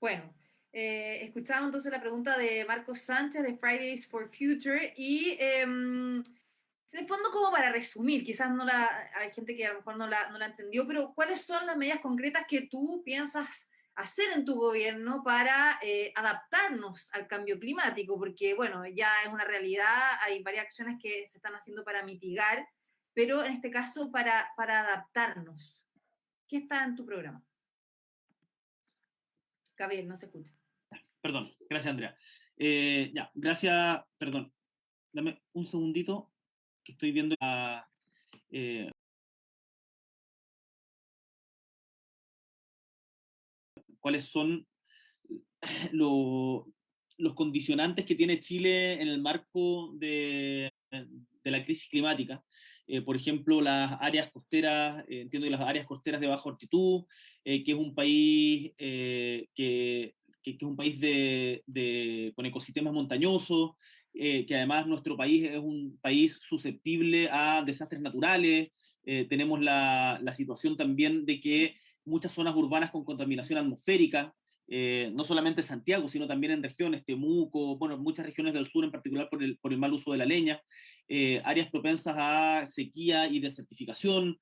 Bueno, escuchamos entonces la pregunta de Marcos Sánchez de Fridays for Future y en el fondo como para resumir, quizás hay gente que a lo mejor no la entendió, pero ¿cuáles son las medidas concretas que tú piensas hacer en tu gobierno para adaptarnos al cambio climático? Porque bueno, ya es una realidad, hay varias acciones que se están haciendo para mitigar, pero en este caso para adaptarnos. ¿Qué está en tu programa? Gabriel, no se escucha. Perdón, gracias Andrea. Ya, gracias, perdón. Dame un segundito, que estoy viendo cuáles son los condicionantes que tiene Chile en el marco de la crisis climática. Por ejemplo, las áreas costeras, entiendo que las áreas costeras de baja altitud, que es un país que es un país con ecosistemas montañosos, que además nuestro país es un país susceptible a desastres naturales. Tenemos la situación también de que muchas zonas urbanas con contaminación atmosférica, no solamente Santiago, sino también en regiones, Temuco, bueno, muchas regiones del sur en particular por el mal uso de la leña, áreas propensas a sequía y desertificación,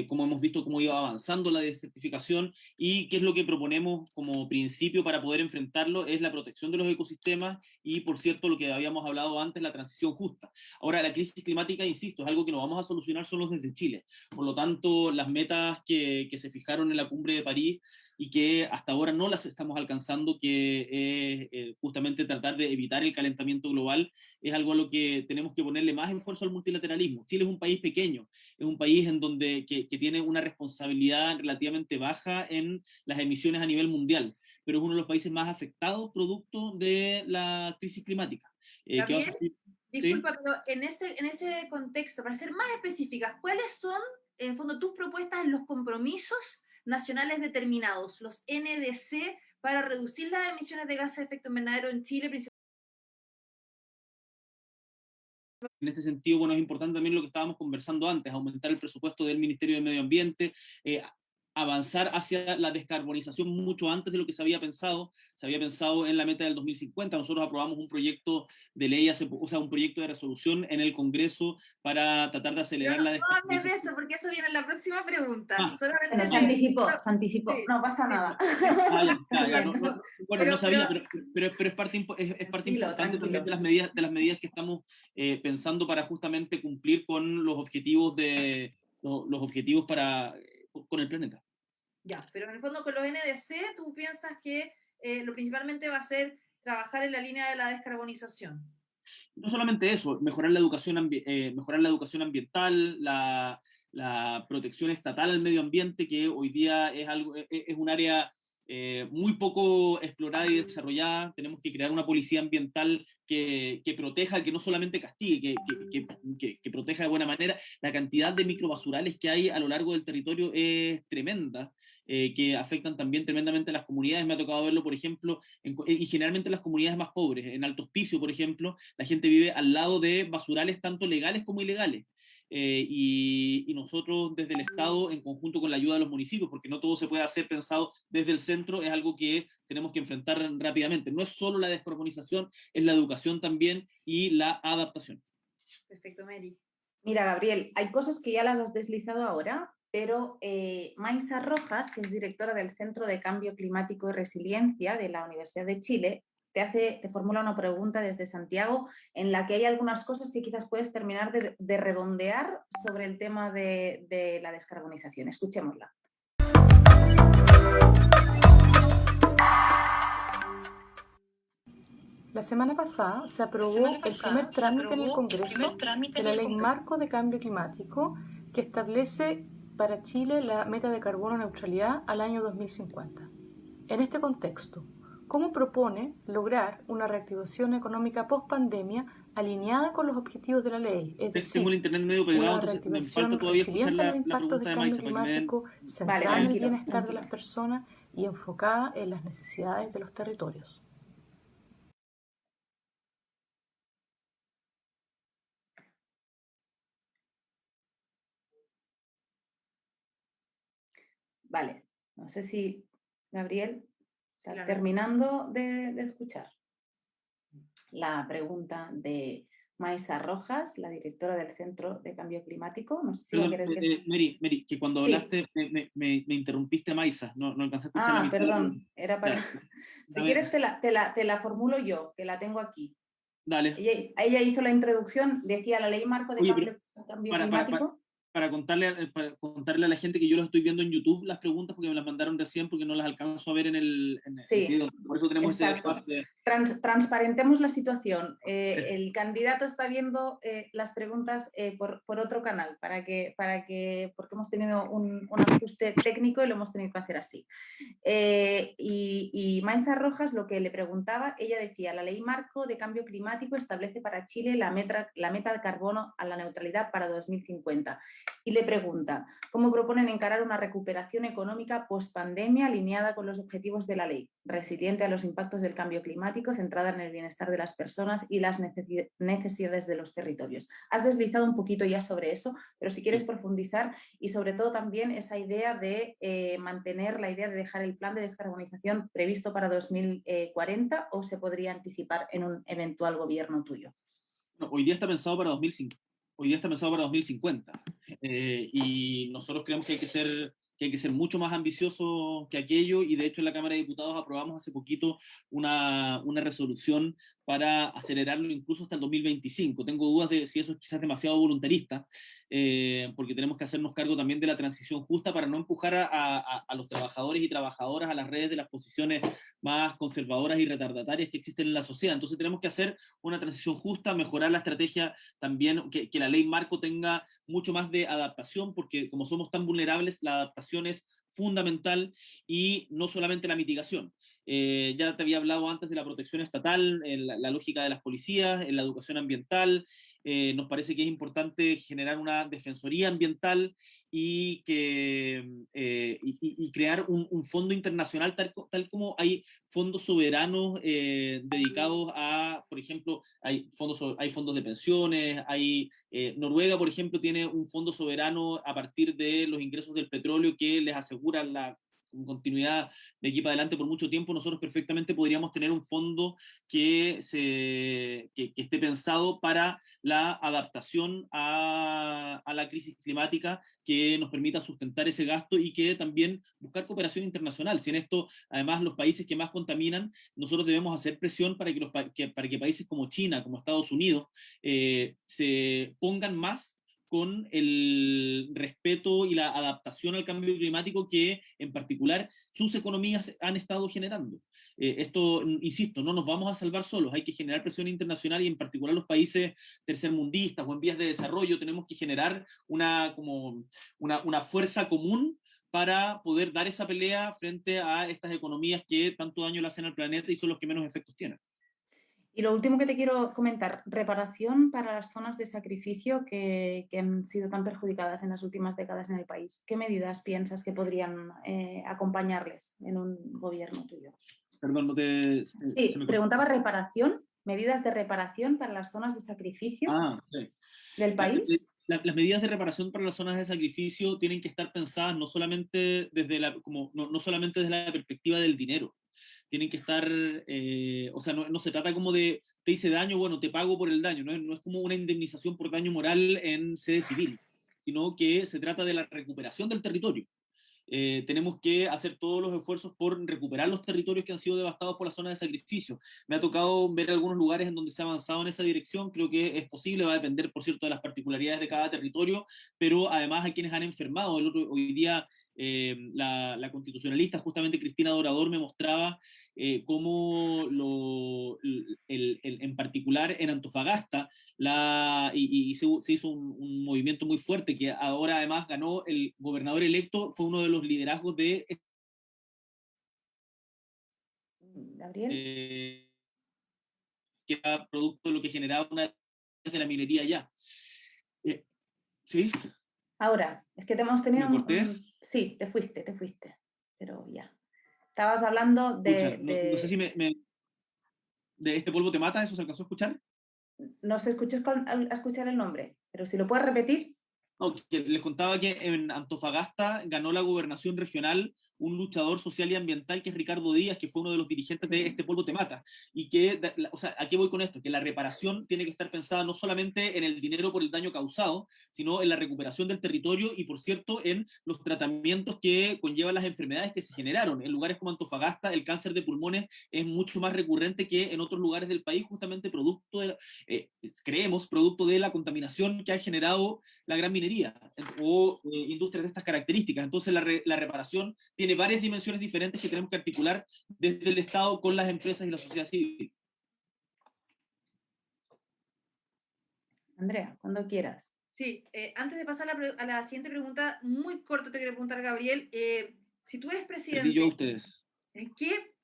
como hemos visto cómo iba avanzando la desertificación, y qué es lo que proponemos como principio para poder enfrentarlo, es la protección de los ecosistemas y, por cierto, lo que habíamos hablado antes, la transición justa. Ahora, la crisis climática, insisto, es algo que no vamos a solucionar solo desde Chile. Por lo tanto, las metas que se fijaron en la cumbre de París y que hasta ahora no las estamos alcanzando, que es justamente tratar de evitar el calentamiento global, es algo a lo que tenemos que ponerle más esfuerzo al multilateralismo. Chile es un país pequeño, es un país en donde, que tiene una responsabilidad relativamente baja en las emisiones a nivel mundial, pero es uno de los países más afectados producto de la crisis climática. Gabriel, disculpa, ¿Sí? pero en ese contexto, para ser más específicas, ¿cuáles son, en el fondo, tus propuestas en los compromisos nacionales determinados, los NDC, para reducir las emisiones de gases de efecto invernadero en Chile, principalmente? En este sentido, bueno, es importante también lo que estábamos conversando antes, aumentar el presupuesto del Ministerio de Medio Ambiente, avanzar hacia la descarbonización mucho antes de lo que se había pensado en la meta del 2050. Nosotros aprobamos un proyecto de ley, un proyecto de resolución en el Congreso para tratar de acelerar la descarbonización. No hables de descarbonización. eso, porque eso viene en la próxima pregunta. Solamente bueno, se anticipó, sí, no pasa nada. Bueno, no sabía, pero es parte, es parte importante también de las medidas que estamos pensando para justamente cumplir con los objetivos los objetivos con el planeta. Ya, pero en el fondo con los NDC tú piensas que lo principalmente va a ser trabajar en la línea de la descarbonización. No solamente eso, mejorar la educación ambiental, la protección estatal al medio ambiente, que hoy día es un área muy poco explorada y desarrollada. Tenemos que crear una policía ambiental que proteja, que no solamente castigue, que proteja de buena manera. La cantidad de microbasurales que hay a lo largo del territorio es tremenda. Que afectan también tremendamente a las comunidades. Me ha tocado verlo, por ejemplo, y generalmente en las comunidades más pobres. En Alto Hospicio, por ejemplo, la gente vive al lado de basurales tanto legales como ilegales. Y nosotros desde el Estado, en conjunto con la ayuda de los municipios, porque no todo se puede hacer pensado desde el centro, es algo que tenemos que enfrentar rápidamente. No es solo la descarbonización, es la educación también y la adaptación. Perfecto, Mary. Mira, Gabriel, hay cosas que ya las has deslizado ahora, pero Maisa Rojas, que es directora del Centro de Cambio Climático y Resiliencia de la Universidad de Chile, te formula una pregunta desde Santiago en la que hay algunas cosas que quizás puedes terminar de redondear sobre el tema de la descarbonización. Escuchémosla. La semana pasada se aprobó el primer trámite en el Congreso de la Ley Marco de Cambio Climático que establece para Chile la meta de carbono neutralidad al año 2050. En este contexto, ¿cómo propone lograr una reactivación económica post-pandemia alineada con los objetivos de la ley? Es decir, tengo el internet medio pegado, una entonces me reactivación falta todavía escuchar resiliente a los la impactos pregunta del de cambio Maisa, para que me den... climático, centrada en el bienestar tranquilo. de las personas y enfocada en las necesidades de los territorios. Vale, no sé si Gabriel está Claro. terminando de escuchar la pregunta de Maisa Rojas, la directora del Centro de Cambio Climático. No sé si Perdón, va a querer Mary, que cuando hablaste me interrumpiste a Maisa, no alcancé a escuchar la mitad. perdón, era para... Ya, Si dame, quieres te la formulo yo, que la tengo aquí. dale. Ella hizo la introducción, decía la Ley Marco de Oye, pero Cambio para Climático. contarle a la gente que yo los estoy viendo en YouTube las preguntas porque me las mandaron recién porque no las alcanzo a ver en el Sí, video. Por eso tenemos exacto. este debate. Transparentemos la situación. El candidato está viendo las preguntas por otro canal porque hemos tenido un ajuste técnico y lo hemos tenido que hacer así. Y Maisa Rojas lo que le preguntaba, ella decía, la Ley Marco de Cambio Climático establece para Chile la meta de carbono a la neutralidad para 2050. Y le pregunta, ¿cómo proponen encarar una recuperación económica post-pandemia alineada con los objetivos de la ley, resiliente a los impactos del cambio climático, centrada en el bienestar de las personas y las necesidades de los territorios? Has deslizado un poquito ya sobre eso, pero si quieres profundizar y sobre todo también esa idea de mantener la idea de dejar el plan de descarbonización previsto para 2040 o se podría anticipar en un eventual gobierno tuyo. No, hoy día está pensado para 2005. Hoy día está pensado para 2050. Y nosotros creemos que hay que ser mucho más ambicioso que aquello, y de hecho en la Cámara de Diputados aprobamos hace poquito una resolución para acelerarlo incluso hasta el 2025. Tengo dudas de si eso es quizás demasiado voluntarista, porque tenemos que hacernos cargo también de la transición justa para no empujar a los trabajadores y trabajadoras a las redes de las posiciones más conservadoras y retardatarias que existen en la sociedad. Entonces tenemos que hacer una transición justa, mejorar la estrategia también, que la ley marco tenga mucho más de adaptación, porque como somos tan vulnerables, la adaptación es fundamental y no solamente la mitigación. Ya te había hablado antes de la protección estatal, la lógica de las policías, en la educación ambiental. Nos parece que es importante generar una defensoría ambiental y crear un fondo internacional, tal como hay fondos soberanos dedicados a, por ejemplo, hay fondos de pensiones, Noruega, por ejemplo, tiene un fondo soberano a partir de los ingresos del petróleo que les asegura la continuidad de aquí para adelante por mucho tiempo. Nosotros perfectamente podríamos tener un fondo que esté pensado para la adaptación a la crisis climática, que nos permita sustentar ese gasto y que también buscar cooperación internacional. Si en esto, además, los países que más contaminan, nosotros debemos hacer presión para que países como China, como Estados Unidos, se pongan más con el respeto y la adaptación al cambio climático que en particular sus economías han estado generando. Esto, insisto, no nos vamos a salvar solos, hay que generar presión internacional y en particular los países tercermundistas o en vías de desarrollo tenemos que generar una fuerza común para poder dar esa pelea frente a estas economías que tanto daño le hacen al planeta y son los que menos efectos tienen. Y lo último que te quiero comentar, reparación para las zonas de sacrificio que han sido tan perjudicadas en las últimas décadas en el país. ¿Qué medidas piensas que podrían acompañarles en un gobierno tuyo? Perdón, Sí, preguntaba reparación, medidas de reparación para las zonas de sacrificio sí. del país. Las medidas de reparación para las zonas de sacrificio tienen que estar pensadas no solamente no solamente desde la perspectiva del dinero, tienen que estar, o sea, no se trata como de, te hice daño, bueno, te pago por el daño, no es como una indemnización por daño moral en sede civil, sino que se trata de la recuperación del territorio. Tenemos que hacer todos los esfuerzos por recuperar los territorios que han sido devastados por la zona de sacrificio. Me ha tocado ver algunos lugares en donde se ha avanzado en esa dirección, creo que es posible, va a depender, por cierto, de las particularidades de cada territorio, pero además hay quienes han enfermado. Hoy día la constitucionalista, justamente Cristina Dorador, me mostraba cómo en particular en Antofagasta, se hizo un movimiento muy fuerte, que ahora además ganó el gobernador electo, fue uno de los liderazgos de... Gabriel. Que era producto de lo que generaba una de la minería allá. ¿Sí? Ahora, es que te hemos tenido... ¿Me corté? Sí, te fuiste, pero ya. Estabas hablando de... Escucha, no sé si de este polvo te mata, ¿eso se alcanzó a escuchar? No se escuchó a escuchar el nombre, pero si lo puedes repetir. No, que les contaba que en Antofagasta ganó la gobernación regional un luchador social y ambiental que es Ricardo Díaz, que fue uno de los dirigentes de Este Polvo Te Mata. Y que, o sea, ¿a qué voy con esto? Que la reparación tiene que estar pensada no solamente en el dinero por el daño causado, sino en la recuperación del territorio y, por cierto, en los tratamientos que conllevan las enfermedades que se generaron. En lugares como Antofagasta, el cáncer de pulmones es mucho más recurrente que en otros lugares del país, justamente producto de la contaminación que ha generado la gran minería o industrias de estas características. Entonces la reparación tiene varias dimensiones diferentes que tenemos que articular desde el Estado con las empresas y la sociedad civil. Andrea, cuando quieras. Sí, antes de pasar a la siguiente pregunta, muy corto te quiero preguntar, Gabriel, si tú eres presidente... Yo a ustedes.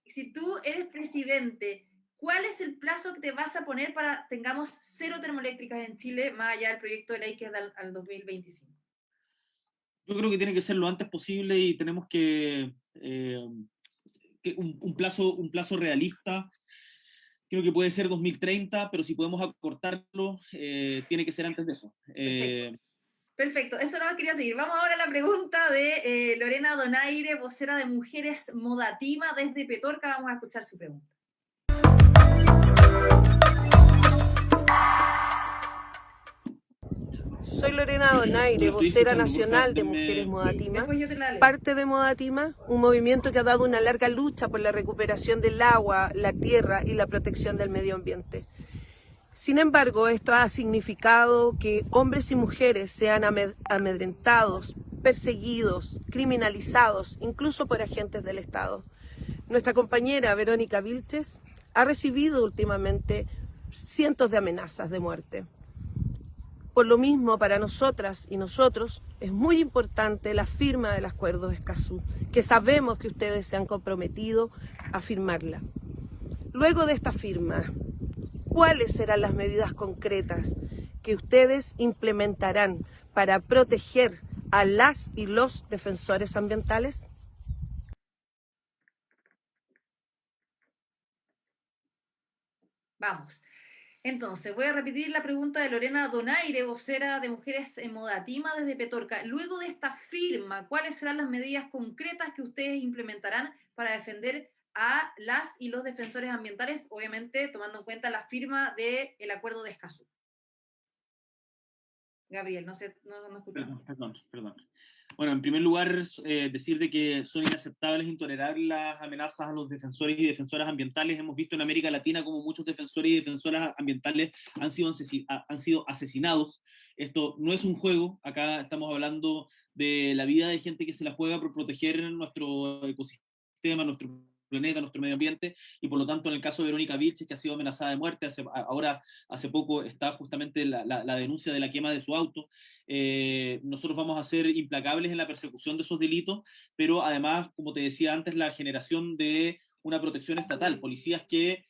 Si tú eres presidente, ¿cuál es el plazo que te vas a poner para tengamos 0 termoeléctricas en Chile, más allá del proyecto de ley que es al 2025? Yo creo que tiene que ser lo antes posible y tenemos que un plazo realista. Creo que puede ser 2030, pero si podemos acortarlo, tiene que ser antes de eso. Perfecto, eso no quería seguir. Vamos ahora a la pregunta de Lorena Donaire, vocera de Mujeres Modatima desde Petorca. Vamos a escuchar su pregunta. Soy Lorena Donaire, vocera nacional de Mujeres Modatima, parte de Modatima, un movimiento que ha dado una larga lucha por la recuperación del agua, la tierra y la protección del medio ambiente. Sin embargo, esto ha significado que hombres y mujeres sean amedrentados, perseguidos, criminalizados, incluso por agentes del Estado. Nuestra compañera Verónica Vilches ha recibido últimamente cientos de amenazas de muerte. Por lo mismo, para nosotras y nosotros es muy importante la firma del Acuerdo de Escazú, que sabemos que ustedes se han comprometido a firmarla. Luego de esta firma, ¿cuáles serán las medidas concretas que ustedes implementarán para proteger a las y los defensores ambientales? Vamos. Entonces, voy a repetir la pregunta de Lorena Donaire, vocera de Mujeres en Modatima desde Petorca. Luego de esta firma, ¿cuáles serán las medidas concretas que ustedes implementarán para defender a las y los defensores ambientales, obviamente tomando en cuenta la firma del Acuerdo de Escazú? Gabriel, no escuché. Perdón. Bueno, en primer lugar, decir de que son inaceptables, intolerables las amenazas a los defensores y defensoras ambientales. Hemos visto en América Latina como muchos defensores y defensoras ambientales han sido asesinados. Esto no es un juego, acá estamos hablando de la vida de gente que se la juega por proteger nuestro ecosistema, nuestro planeta, nuestro medio ambiente, y por lo tanto en el caso de Verónica Vilches, que ha sido amenazada de muerte, hace poco está justamente la denuncia de la quema de su auto. Nosotros vamos a ser implacables en la persecución de esos delitos, pero además, como te decía antes, la generación de una protección estatal, policías que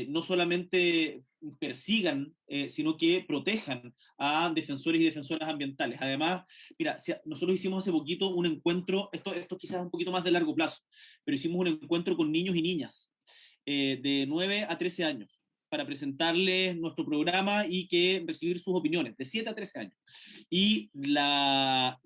no solamente persigan, sino que protejan a defensores y defensoras ambientales. Además, mira, nosotros hicimos hace poquito un encuentro, esto quizás un poquito más de largo plazo, pero hicimos un encuentro con niños y niñas de 9 a 13 años para presentarles nuestro programa y recibir sus opiniones, de 7 a 13 años. Y la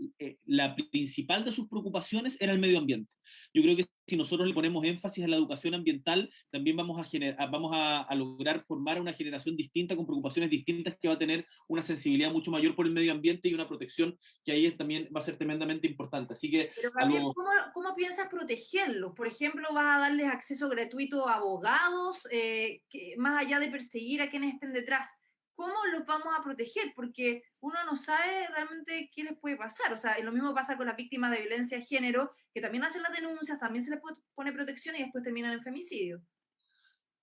principal de sus preocupaciones era el medio ambiente. Yo creo que si nosotros le ponemos énfasis a la educación ambiental, también vamos a lograr formar una generación distinta, con preocupaciones distintas, que va a tener una sensibilidad mucho mayor por el medio ambiente y una protección que ahí también va a ser tremendamente importante. Así que, pero Gabriel, ¿cómo piensas protegerlos? Por ejemplo, ¿vas a darles acceso gratuito a abogados, más allá de perseguir a quienes estén detrás? ¿Cómo los vamos a proteger? Porque uno no sabe realmente qué les puede pasar. O sea, lo mismo pasa con las víctimas de violencia de género, que también hacen las denuncias, también se les pone protección y después terminan en femicidio.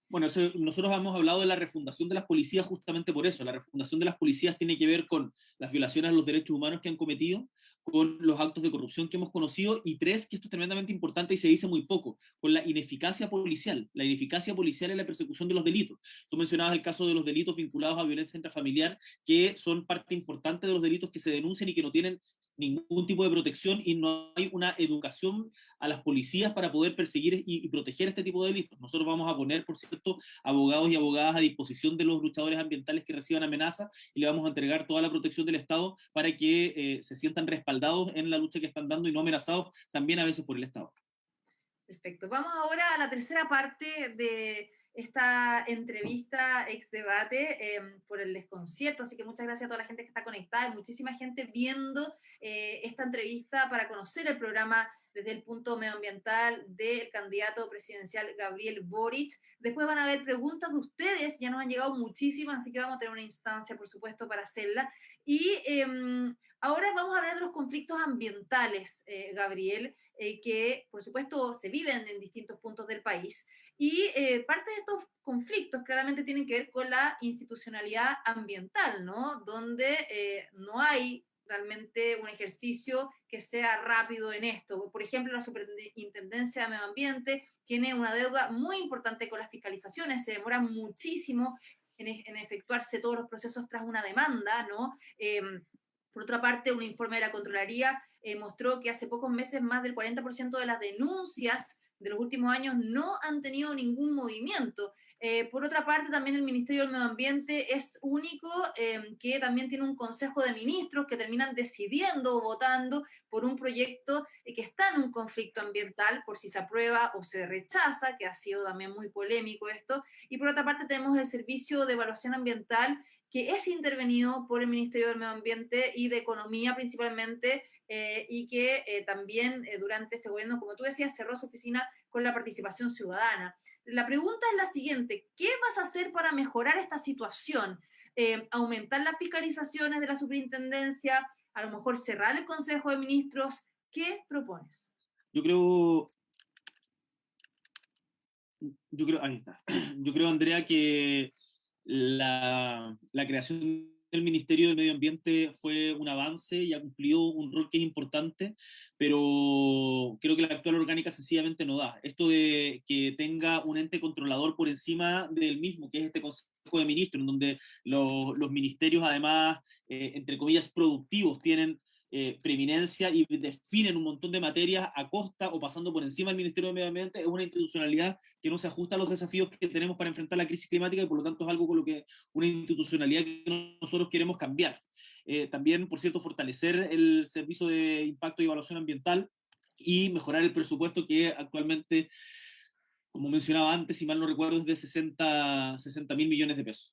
Bueno, nosotros hemos hablado de la refundación de las policías justamente por eso. La refundación de las policías tiene que ver con las violaciones a los derechos humanos que han cometido, con los actos de corrupción que hemos conocido, y tres, que esto es tremendamente importante y se dice muy poco, con la ineficacia policial. La ineficacia policial en la persecución de los delitos. Tú mencionabas el caso de los delitos vinculados a violencia intrafamiliar, que son parte importante de los delitos que se denuncian y que no tienen ningún tipo de protección, y no hay una educación a las policías para poder perseguir y proteger este tipo de delitos. Nosotros vamos a poner, por cierto, abogados y abogadas a disposición de los luchadores ambientales que reciban amenazas, y le vamos a entregar toda la protección del Estado para que se sientan respaldados en la lucha que están dando y no amenazados también a veces por el Estado. Perfecto. Vamos ahora a la tercera parte de esta entrevista ex debate por el desconcierto, así que muchas gracias a toda la gente que está conectada, y muchísima gente viendo esta entrevista para conocer el programa desde el punto medioambiental del candidato presidencial Gabriel Boric. Después van a haber preguntas de ustedes, ya nos han llegado muchísimas, así que vamos a tener una instancia, por supuesto, para hacerla. Y ahora vamos a hablar de los conflictos ambientales, Gabriel, que por supuesto se viven en distintos puntos del país. Y parte de estos conflictos claramente tienen que ver con la institucionalidad ambiental, ¿no? Donde no hay realmente un ejercicio que sea rápido en esto. Por ejemplo, la Superintendencia de Medio Ambiente tiene una deuda muy importante con las fiscalizaciones, se demora muchísimo en efectuarse todos los procesos tras una demanda, ¿no? Por otra parte, un informe de la Contraloría mostró que hace pocos meses más del 40% de las denuncias de los últimos años no han tenido ningún movimiento. Por otra parte, también el Ministerio del Medio Ambiente es único, que también tiene un consejo de ministros que terminan decidiendo o votando por un proyecto que está en un conflicto ambiental, por si se aprueba o se rechaza, que ha sido también muy polémico esto. Y por otra parte tenemos el Servicio de Evaluación Ambiental, que es intervenido por el Ministerio del Medio Ambiente y de Economía principalmente, y que también durante este gobierno, como tú decías, cerró su oficina con la participación ciudadana. La pregunta es la siguiente: ¿qué vas a hacer para mejorar esta situación? ¿Aumentar las fiscalizaciones de la superintendencia? ¿A lo mejor cerrar el Consejo de Ministros? ¿Qué propones? Yo creo, ahí está. Yo creo, Andrea, que la creación del Ministerio del Medio Ambiente fue un avance y ha cumplido un rol que es importante, pero creo que la actual orgánica sencillamente no da. Esto de que tenga un ente controlador por encima del mismo, que es este Consejo de Ministros, en donde los ministerios, además, entre comillas, productivos, tienen preeminencia y definen un montón de materias a costa o pasando por encima del Ministerio de Medio Ambiente, es una institucionalidad que no se ajusta a los desafíos que tenemos para enfrentar la crisis climática, y por lo tanto es algo con lo que una institucionalidad que nosotros queremos cambiar. También, por cierto, fortalecer el Servicio de Impacto y Evaluación Ambiental y mejorar el presupuesto, que actualmente, como mencionaba antes, si mal no recuerdo, es de 60 mil millones de pesos.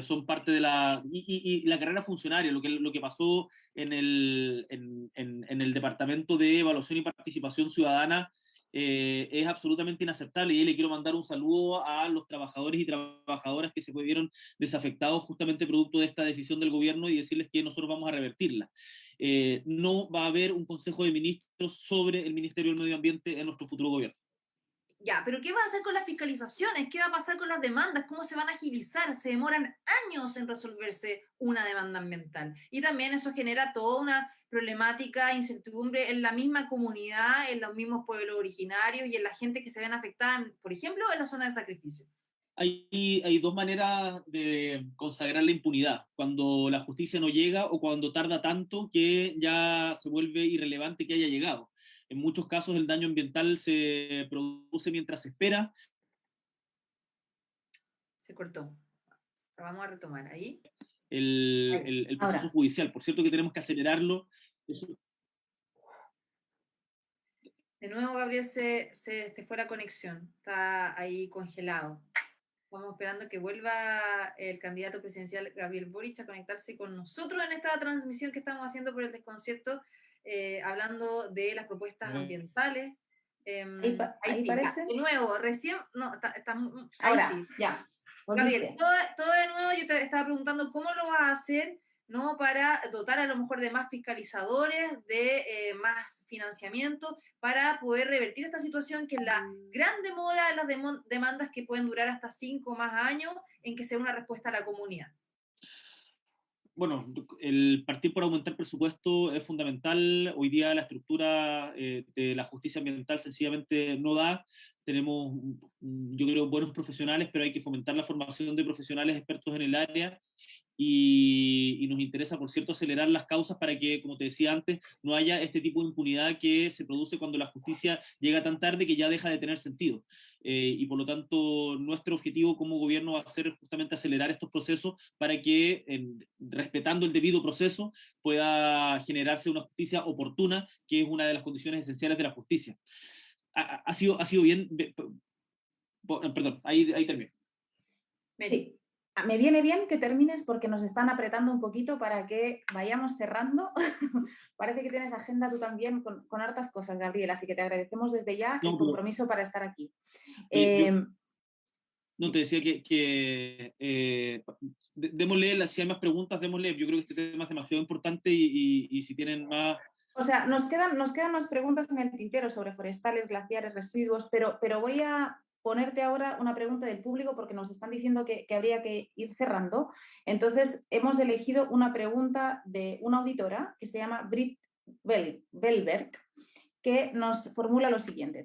Son parte de la... Y la carrera funcionaria, lo que pasó en el Departamento de Evaluación y Participación Ciudadana, es absolutamente inaceptable, y ahí le quiero mandar un saludo a los trabajadores y trabajadoras que se vieron desafectados justamente producto de esta decisión del gobierno, y decirles que nosotros vamos a revertirla. No va a haber un Consejo de Ministros sobre el Ministerio del Medio Ambiente en nuestro futuro gobierno. Ya, pero ¿qué va a hacer con las fiscalizaciones? ¿Qué va a pasar con las demandas? ¿Cómo se van a agilizar? Se demoran años en resolverse una demanda ambiental. Y también eso genera toda una problemática, incertidumbre en la misma comunidad, en los mismos pueblos originarios y en la gente que se ven afectada, por ejemplo, en la zona de sacrificio. Hay dos maneras de consagrar la impunidad: cuando la justicia no llega o cuando tarda tanto que ya se vuelve irrelevante que haya llegado. En muchos casos el daño ambiental se produce mientras se espera. Se cortó. Vamos a retomar ahí. El proceso judicial. Por cierto que tenemos que acelerarlo. De nuevo, Gabriel, se fue la conexión, está ahí congelado. Estamos esperando que vuelva el candidato presidencial Gabriel Boric a conectarse con nosotros en esta transmisión que estamos haciendo por el desconcierto, hablando de las propuestas ambientales. Ahí parece. De nuevo, recién, no, ahora, sí. Ya. Gabriel, todo de nuevo, yo te estaba preguntando cómo lo vas a hacer, ¿no? Para dotar a lo mejor de más fiscalizadores, de más financiamiento, para poder revertir esta situación que es la gran demora de las demandas que pueden durar hasta 5 más años en que sea una respuesta a la comunidad. Bueno, el partir por aumentar presupuesto es fundamental. Hoy día la estructura de la justicia ambiental sencillamente no da. Tenemos, yo creo, buenos profesionales, pero hay que fomentar la formación de profesionales expertos en el área. Y nos interesa, por cierto, acelerar las causas para que, como te decía antes, no haya este tipo de impunidad que se produce cuando la justicia llega tan tarde que ya deja de tener sentido. Y por lo tanto, nuestro objetivo como gobierno va a ser justamente acelerar estos procesos para que, respetando el debido proceso, pueda generarse una justicia oportuna, que es una de las condiciones esenciales de la justicia. Ha sido bien... Perdón, ahí termino. Sí. Me viene bien que termines porque nos están apretando un poquito para que vayamos cerrando. Parece que tienes agenda tú también con hartas cosas, Gabriel, así que te agradecemos desde ya el compromiso para estar aquí. No, te decía que démosle, si hay más preguntas, démosle. Yo creo que este tema es demasiado importante y si tienen más... O sea, nos quedan más preguntas en el tintero sobre forestales, glaciares, residuos, pero voy a ponerte ahora una pregunta del público porque nos están diciendo que habría que ir cerrando. Entonces, hemos elegido una pregunta de una auditora que se llama Britt Belberg, que nos formula lo siguiente,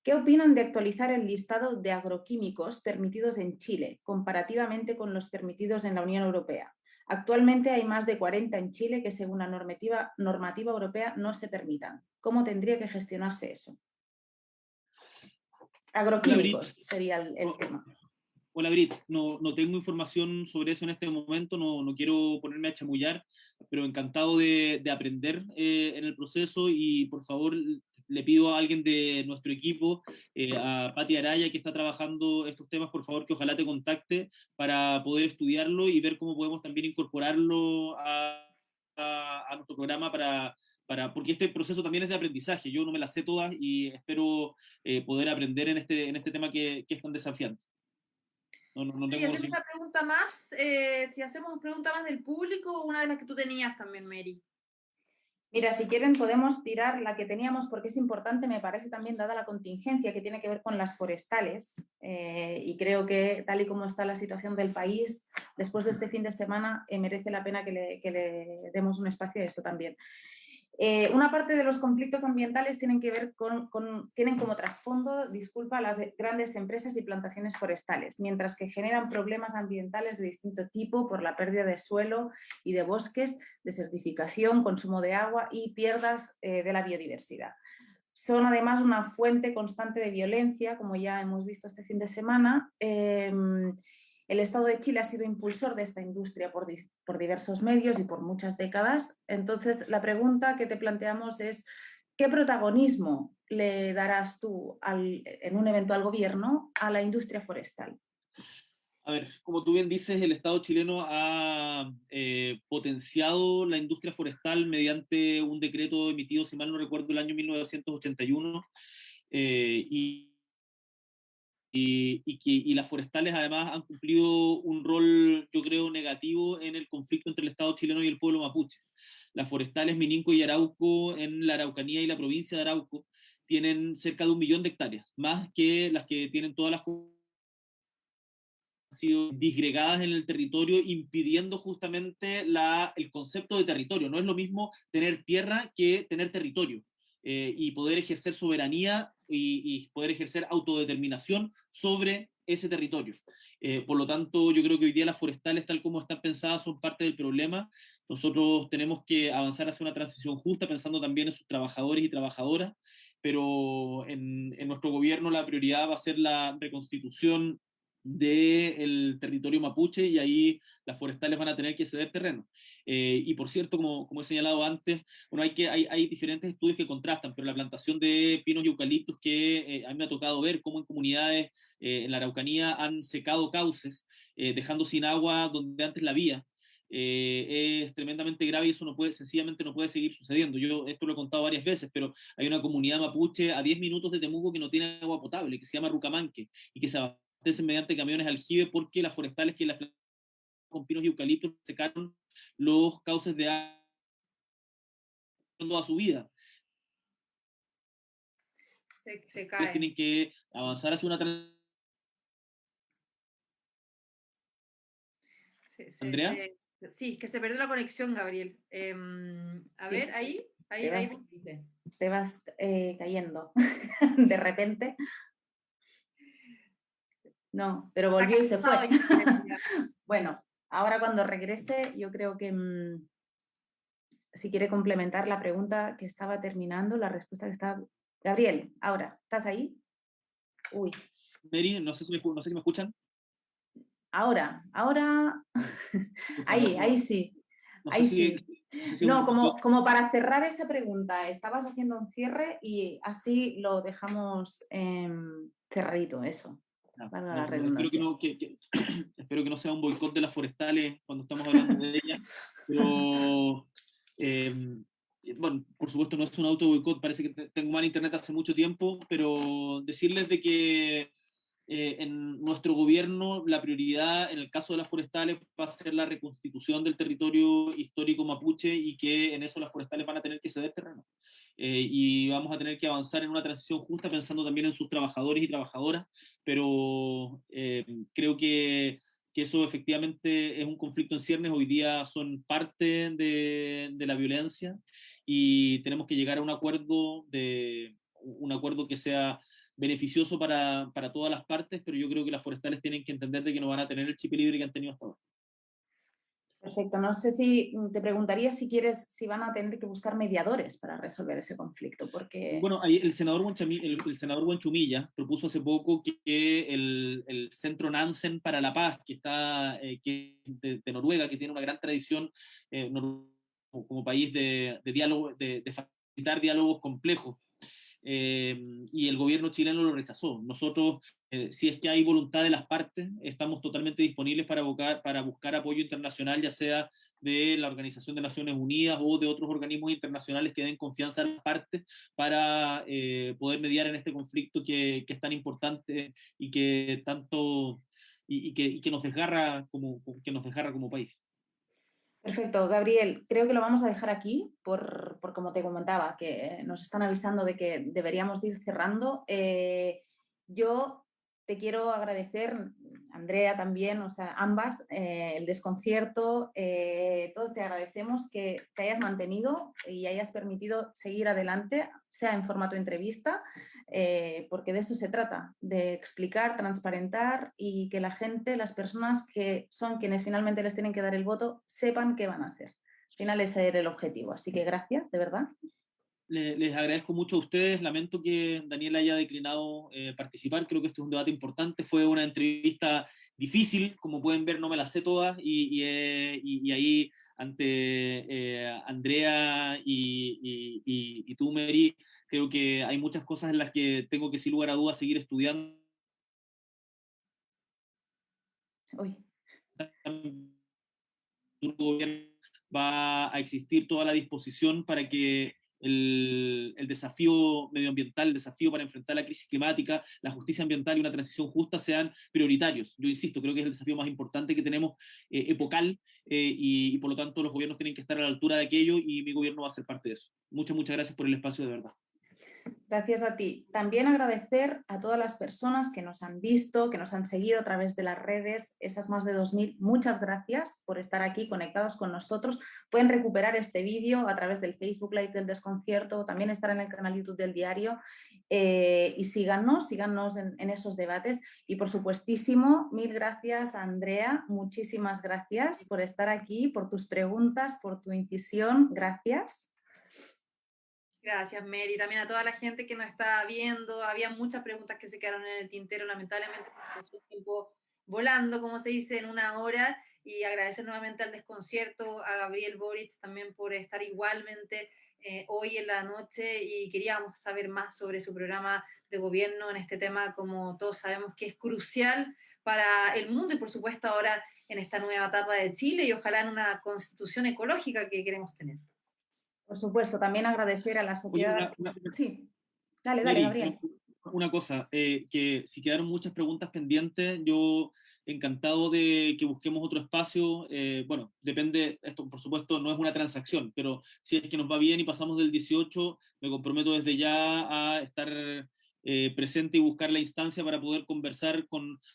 ¿Qué opinan de actualizar el listado de agroquímicos permitidos en Chile comparativamente con los permitidos en la Unión Europea? Actualmente hay más de 40 en Chile que según la normativa europea no se permitan. ¿Cómo tendría que gestionarse eso? Agroquímicos sería el tema. Hola, Brit. No tengo información sobre eso en este momento, no quiero ponerme a chamullar, pero encantado de aprender en el proceso y por favor le pido a alguien de nuestro equipo, a Pati Araya, que está trabajando estos temas, por favor que ojalá te contacte para poder estudiarlo y ver cómo podemos también incorporarlo a nuestro programa porque este proceso también es de aprendizaje. Yo no me las sé todas y espero poder aprender en este tema que es tan desafiante. Y hacemos una pregunta más, si hacemos una pregunta más del público, una de las que tú tenías también, Mary. Mira, si quieren podemos tirar la que teníamos porque es importante, me parece también dada la contingencia que tiene que ver con las forestales y creo que tal y como está la situación del país, después de este fin de semana merece la pena que le demos un espacio a eso también. Una parte de los conflictos ambientales tienen que ver tienen como trasfondo, las grandes empresas y plantaciones forestales, mientras que generan problemas ambientales de distinto tipo por la pérdida de suelo y de bosques, desertificación, consumo de agua y pierdas de la biodiversidad. Son además una fuente constante de violencia, como ya hemos visto este fin de semana. El Estado de Chile ha sido impulsor de esta industria por diversos medios y por muchas décadas. Entonces, la pregunta que te planteamos es, ¿qué protagonismo le darás tú en un eventual gobierno a la industria forestal? A ver, como tú bien dices, el Estado chileno ha potenciado la industria forestal mediante un decreto emitido, si mal no recuerdo, el año 1981, y las forestales además han cumplido un rol, yo creo, negativo en el conflicto entre el Estado chileno y el pueblo mapuche. Las forestales Mininco y Arauco en la Araucanía y la provincia de Arauco tienen cerca de 1 millón de hectáreas, más que las que tienen todas las han sido disgregadas en el territorio, impidiendo justamente el concepto de territorio. No es lo mismo tener tierra que tener territorio. Y poder ejercer soberanía y poder ejercer autodeterminación sobre ese territorio. Por lo tanto, yo creo que hoy día las forestales, tal como están pensadas, son parte del problema. Nosotros tenemos que avanzar hacia una transición justa, pensando también en sus trabajadores y trabajadoras, pero en nuestro gobierno la prioridad va a ser la reconstitución del territorio mapuche, y ahí las forestales van a tener que ceder terreno. Y por cierto, como he señalado antes, bueno, hay diferentes estudios que contrastan, pero la plantación de pinos y eucaliptos que a mí me ha tocado ver cómo en comunidades en la Araucanía han secado cauces, dejando sin agua donde antes la había. Es tremendamente grave y eso sencillamente no puede seguir sucediendo. Yo esto lo he contado varias veces, pero hay una comunidad mapuche a 10 minutos de Temuco que no tiene agua potable, que se llama Rucamanque, y que se abastecen mediante camiones aljibe porque las forestales que las con pinos y eucaliptos secaron los cauces de agua toda su vida. Se cae. Tienen que avanzar hacia una ¿Andrea? Sí, que se perdió la conexión, Gabriel. A ver, ahí. Te vas cayendo de repente. No, pero volvió y se fue. Bueno, ahora cuando regrese, yo creo que si quiere complementar la pregunta que estaba terminando, la respuesta que estaba... Gabriel, ahora, ¿estás ahí? Uy. Mary, no sé si me escuchan. Ahora, ahí sí. Ahí sí. No, como para cerrar esa pregunta, estabas haciendo un cierre y así lo dejamos cerradito, eso. Espero que no sea un boicot de las forestales cuando estamos hablando de ellas, pero bueno, por supuesto no es un auto boicot, parece que tengo mal internet hace mucho tiempo, pero decirles de que en nuestro gobierno la prioridad en el caso de las forestales va a ser la reconstitución del territorio histórico mapuche, y que en eso las forestales van a tener que ceder terreno. Y vamos a tener que avanzar en una transición justa pensando también en sus trabajadores y trabajadoras, pero creo que eso efectivamente es un conflicto en ciernes. Hoy día son parte de la violencia y tenemos que llegar a un acuerdo que sea beneficioso para todas las partes, pero yo creo que las forestales tienen que entender de que no van a tener el chip libre que han tenido hasta ahora. Perfecto. No sé si te preguntaría si van a tener que buscar mediadores para resolver ese conflicto, porque... Bueno, el senador Huanchumilla propuso hace poco que el Centro Nansen para la Paz, que está de Noruega, que tiene una gran tradición como país de diálogo, de facilitar diálogos complejos, y el gobierno chileno lo rechazó. Nosotros, si es que hay voluntad de las partes, estamos totalmente disponibles para buscar apoyo internacional, ya sea de la Organización de Naciones Unidas o de otros organismos internacionales que den confianza a las partes para poder mediar en este conflicto que es tan importante y que tanto y que nos desgarra como país. Perfecto, Gabriel, creo que lo vamos a dejar aquí por como te comentaba, que nos están avisando de que deberíamos de ir cerrando. Yo te quiero agradecer, Andrea también, o sea, ambas, el desconcierto, todos te agradecemos que te hayas mantenido y hayas permitido seguir adelante, sea en formato entrevista, porque de eso se trata, de explicar, transparentar y que la gente, las personas que son quienes finalmente les tienen que dar el voto, sepan qué van a hacer. Al final ese era el objetivo, así que gracias, de verdad. Les agradezco mucho a ustedes, lamento que Daniel haya declinado participar, creo que este es un debate importante, fue una entrevista difícil, como pueden ver no me las sé todas, y ahí ante Andrea y tú, Mary, creo que hay muchas cosas en las que tengo que sin lugar a dudas seguir estudiando. Uy. El gobierno va a existir toda la disposición para que el desafío medioambiental, el desafío para enfrentar la crisis climática, la justicia ambiental y una transición justa sean prioritarios. Yo insisto, creo que es el desafío más importante que tenemos, epocal, y por lo tanto los gobiernos tienen que estar a la altura de aquello y mi gobierno va a ser parte de eso. Muchas gracias por el espacio, de verdad. Gracias a ti. También agradecer a todas las personas que nos han visto, que nos han seguido a través de las redes, esas más de 2000. Muchas gracias por estar aquí conectados con nosotros. Pueden recuperar este vídeo a través del Facebook Live del Desconcierto, también estar en el canal YouTube del diario, y síganos en esos debates. Y por supuestísimo, mil gracias a Andrea, muchísimas gracias por estar aquí, por tus preguntas, por tu incisión. Gracias. Gracias, Mary. También a toda la gente que nos está viendo. Había muchas preguntas que se quedaron en el tintero, lamentablemente, porque es un tiempo volando, como se dice, en una hora, y agradecer nuevamente al Desconcierto, a Gabriel Boric también por estar igualmente hoy en la noche, y queríamos saber más sobre su programa de gobierno en este tema, como todos sabemos que es crucial para el mundo y por supuesto ahora en esta nueva etapa de Chile y ojalá en una constitución ecológica que queremos tener. Por supuesto, también agradecer a la sociedad... Oye, Sí, dale, Mary, Gabriel. una cosa, que si quedaron muchas preguntas pendientes, yo encantado de que busquemos otro espacio. Bueno, depende, esto por supuesto no es una transacción, pero si es que nos va bien y pasamos del 18, me comprometo desde ya a estar presente y buscar la instancia para poder conversar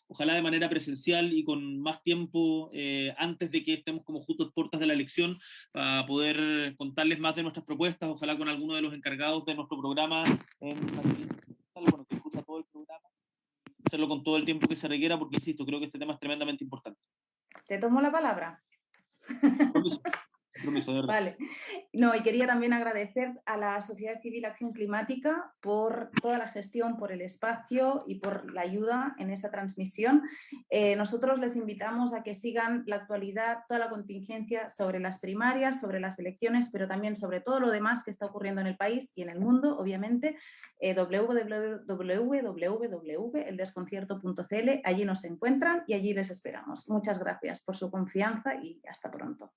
ojalá de manera presencial y con más tiempo antes de que estemos como justo a puertas de la elección, para poder contarles más de nuestras propuestas, ojalá con alguno de los encargados de nuestro programa, bueno, que escucha todo el programa, hacerlo con todo el tiempo que se requiera, porque insisto, creo que este tema es tremendamente importante. ¿Te tomo la palabra? Compromiso, de verdad. Vale. No, y quería también agradecer a la Sociedad Civil Acción Climática por toda la gestión, por el espacio y por la ayuda en esa transmisión. Nosotros les invitamos a que sigan la actualidad, toda la contingencia sobre las primarias, sobre las elecciones, pero también sobre todo lo demás que está ocurriendo en el país y en el mundo, obviamente. www.eldesconcierto.cl, allí nos encuentran y allí les esperamos. Muchas gracias por su confianza y hasta pronto.